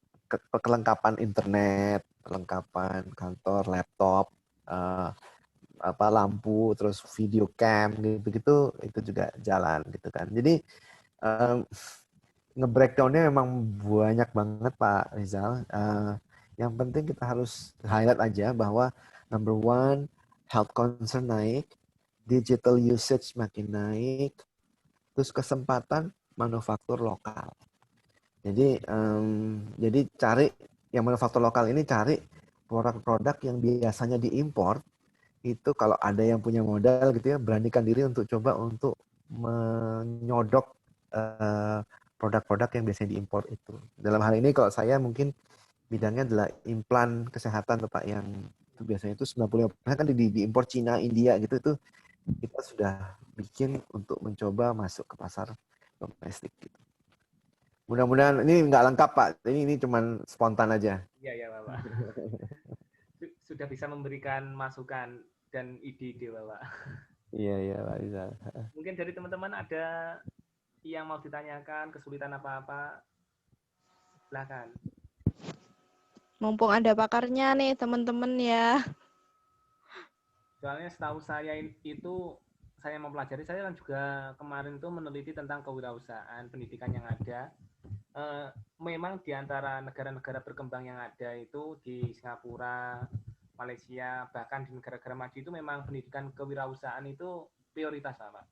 kelengkapan internet, kelengkapan kantor, laptop, lampu, terus video cam gitu-gitu itu juga jalan gitu kan. Jadi nge-breakdown-nya memang banyak banget Pak Rizal. Yang penting kita harus highlight aja bahwa number one, health concern naik, digital usage makin naik, terus kesempatan manufaktur lokal. Jadi cari yang manufaktur lokal ini cari produk-produk yang biasanya diimpor itu kalau ada yang punya modal gitu ya beranikan diri untuk coba untuk menyodok produk-produk yang biasanya diimpor itu. Dalam hal ini kalau saya mungkin bidangnya adalah implan kesehatan Pak yang itu biasanya itu 95% kan diimpor Cina, India gitu itu kita sudah bikin untuk mencoba masuk ke pasar domestik gitu. Mudah-mudahan ini nggak lengkap Pak, ini cuma spontan aja. Iya Bapak. Sudah bisa memberikan masukan dan ide-ide Bapak. Iya Pak Rizal. Mungkin dari teman-teman ada yang mau ditanyakan, kesulitan apa-apa, silakan. Mumpung ada pakarnya nih teman-teman ya. Soalnya setahu saya itu, saya mempelajari, saya kan juga kemarin tuh meneliti tentang kewirausahaan, pendidikan yang ada. Memang di antara negara-negara berkembang yang ada itu di Singapura, Malaysia, bahkan di negara-negara maju itu memang pendidikan kewirausahaan itu prioritas Pak.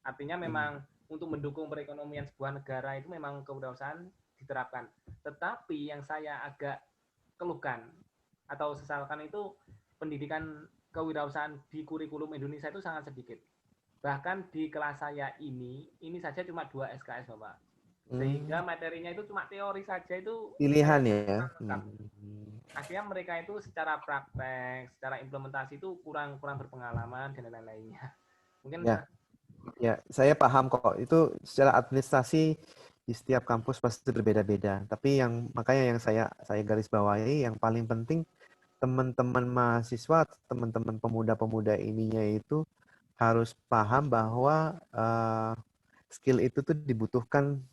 Artinya memang untuk mendukung perekonomian sebuah negara itu memang kewirausahaan diterapkan. Tetapi yang saya agak keluhkan atau sesalkan itu pendidikan kewirausahaan di kurikulum Indonesia itu sangat sedikit. Bahkan di kelas saya ini saja cuma 2 SKS Bapak. Sehingga materinya itu cuma teori saja itu pilihan ya. Akhirnya mereka itu secara praktek, secara implementasi itu kurang berpengalaman dan lain-lainnya. Mungkin ya, saya paham kok. Itu secara administrasi di setiap kampus pasti berbeda-beda. Tapi makanya yang saya garis bawahi yang paling penting teman-teman mahasiswa, teman-teman pemuda-pemuda ininya itu harus paham bahwa skill itu tuh dibutuhkan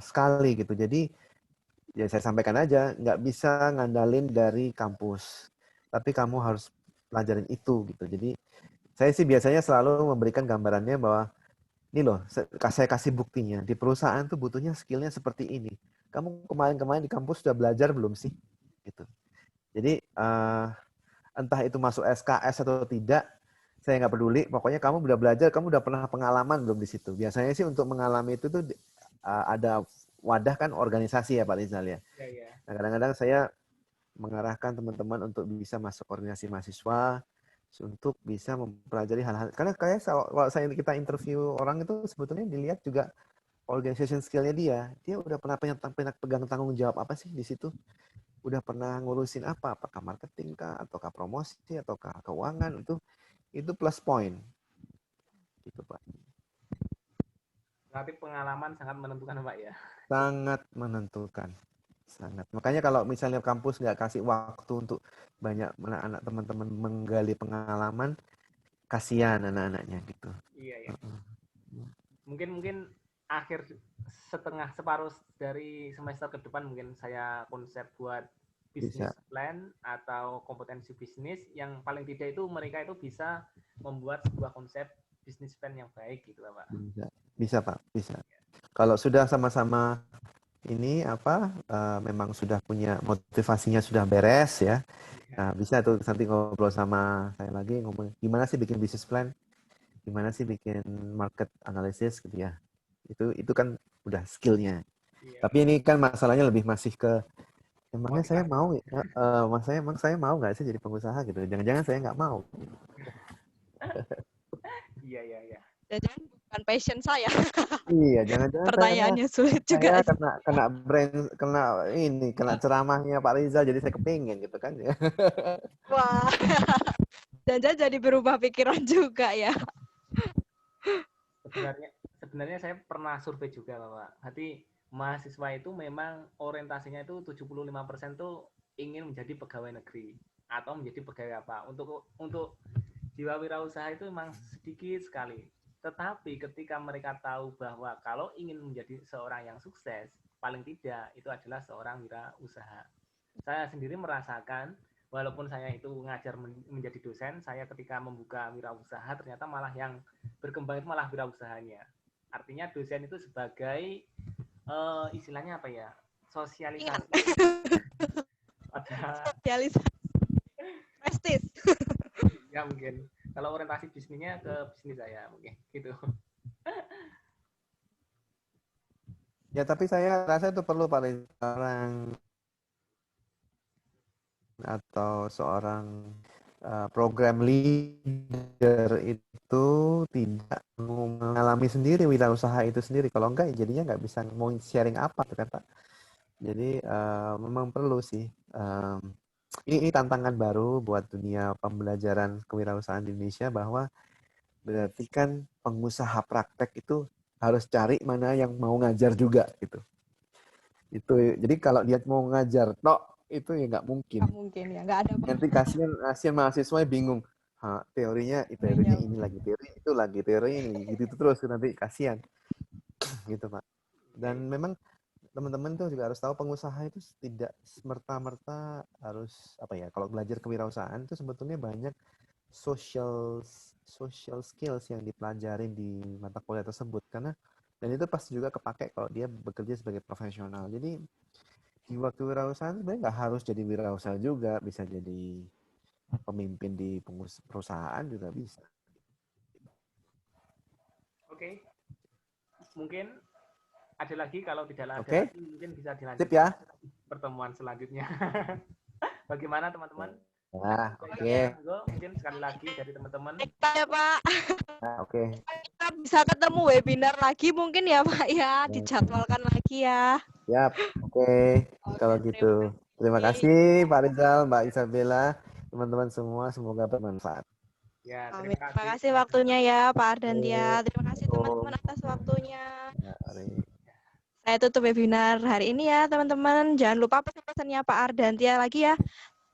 sekali gitu. Jadi ya saya sampaikan aja, nggak bisa ngandalin dari kampus, tapi kamu harus pelajarin itu gitu. Jadi saya sih biasanya selalu memberikan gambarannya bahwa ini loh, saya kasih buktinya di perusahaan tuh butuhnya skillnya seperti ini. Kamu kemarin di kampus sudah belajar belum sih? Gitu. Jadi entah itu masuk SKS atau tidak, saya nggak peduli. Pokoknya kamu udah belajar, kamu udah pernah pengalaman belum di situ. Biasanya sih untuk mengalami itu tuh ada wadah kan organisasi ya Pak Rizal ya. Nah, kadang-kadang saya mengarahkan teman-teman untuk bisa masuk organisasi mahasiswa untuk bisa mempelajari hal-hal. Karena kayak kalau kita interview orang itu sebetulnya dilihat juga organization skill-nya dia udah pernah pegang tanggung jawab apa sih di situ? Udah pernah ngurusin apa? Apakah marketing kah, ataukah promosi, ataukah keuangan? Itu plus point. Gitu Pak. Berarti pengalaman sangat menentukan Pak ya? Sangat menentukan. sangat. Makanya kalau misalnya kampus nggak kasih waktu untuk banyak anak-anak teman-teman menggali pengalaman, kasihan anak-anaknya gitu. Iya ya. Mungkin akhir separuh dari semester ke depan mungkin saya konsep buat bisnis plan atau kompetensi bisnis yang paling tidak itu mereka itu bisa membuat sebuah konsep bisnis plan yang baik gitu Pak. Bisa Pak, bisa. Kalau sudah sama-sama ini memang sudah punya motivasinya sudah beres ya. Nah, bisa tuh nanti ngobrol sama saya lagi ngomong gimana sih bikin bisnis plan, gimana sih bikin market analysis gitu ya. Itu kan udah skillnya. Tapi ini kan masalahnya lebih masih ke emangnya saya mau emang saya mau nggak sih jadi pengusaha gitu. Jangan-jangan saya nggak mau. Iya. Jangan bukan passion saya. Iya, jangan-jangan pertanyaannya sulit juga. Saya kena ceramahnya Pak Rizal jadi saya kepingin gitu kan ya. Wah. Jangan jadi berubah pikiran juga ya. Sebenarnya saya pernah survei juga Pak. Berarti mahasiswa itu memang orientasinya itu 75% tuh ingin menjadi pegawai negeri atau menjadi pegawai apa. Untuk jiwa wirausaha itu memang sedikit sekali. Tetapi ketika mereka tahu bahwa kalau ingin menjadi seorang yang sukses, paling tidak itu adalah seorang wirausaha. Saya sendiri merasakan, walaupun saya itu ngajar menjadi dosen, saya ketika membuka wirausaha ternyata malah yang berkembang itu malah wirausahanya. Artinya dosen itu sebagai istilahnya apa ya? Sosialisasi. Sosialisasi. Prestis. Ya mungkin. Kalau orientasi bisnisnya ke bisnis saya mungkin gitu. Ya tapi saya rasa itu perlu paling seorang atau seorang program leader itu tidak mengalami sendiri wirausaha itu sendiri. Kalau enggak jadinya nggak bisa mau sharing apa tuh kan Pak. Jadi memang perlu sih. Ini tantangan baru buat dunia pembelajaran kewirausahaan di Indonesia bahwa berarti kan pengusaha praktek itu harus cari mana yang mau ngajar juga gitu. Itu jadi kalau dia mau ngajar itu ya nggak mungkin. Nggak mungkin ya, nggak ada. Nanti kasihan mahasiswa bingung. Teorinya ini lagi, teori itu lagi, teori ini gitu terus nanti kasihan. Gitu Pak. Dan memang teman-teman tuh juga harus tahu pengusaha itu tidak semerta-merta harus kalau belajar kewirausahaan itu sebetulnya banyak social skills yang dipelajarin di mata kuliah tersebut dan itu pasti juga kepake kalau dia bekerja sebagai profesional. Jadi jiwa kewirausahaan sebenarnya nggak harus jadi wirausaha juga, bisa jadi pemimpin di perusahaan juga bisa. Oke. Mungkin ada lagi, kalau tidak ada lagi mungkin bisa dilanjutkan ya. Pertemuan selanjutnya. Bagaimana teman-teman? Nah, Mungkin sekali lagi dari teman-teman. Ya Pak. Nah, kita bisa ketemu webinar lagi mungkin ya Pak ya, dijadwalkan lagi ya. Yap, kalau gitu. Terima kasih Pak Rizal, Mbak Isabella, teman-teman semua, semoga bermanfaat. Ya, terima kasih waktunya ya Pak Ardantia. Terima kasih teman-teman atas waktunya. Saya tutup webinar hari ini ya teman-teman. Jangan lupa pesan-pesannya Pak Ardantia lagi ya.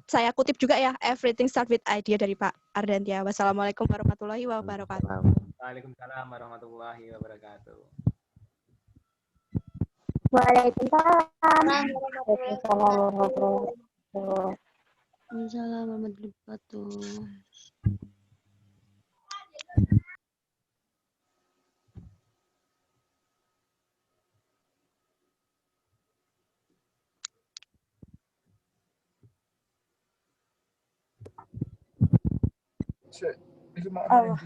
Saya kutip juga ya, everything start with idea dari Pak Ardantia. Wassalamualaikum warahmatullahi wabarakatuh. Waalaikumsalam warahmatullahi wabarakatuh. Waalaikumsalam warahmatullahi wabarakatuh. Waalaikumsalam warahmatullahi wabarakatuh. Allah.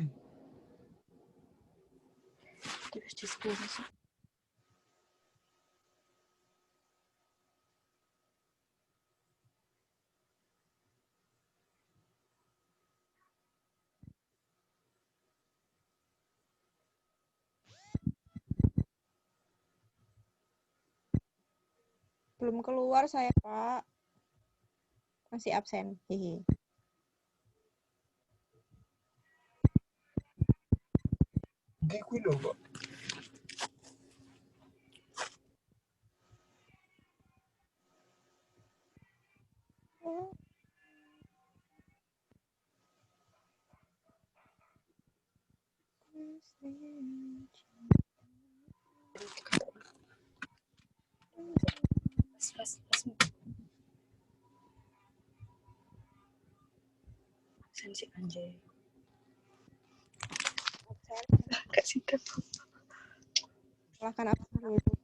Belum keluar saya Pak. Masih absen. Hehe. sih anjay. Gak sih. Silahkan apa dulu.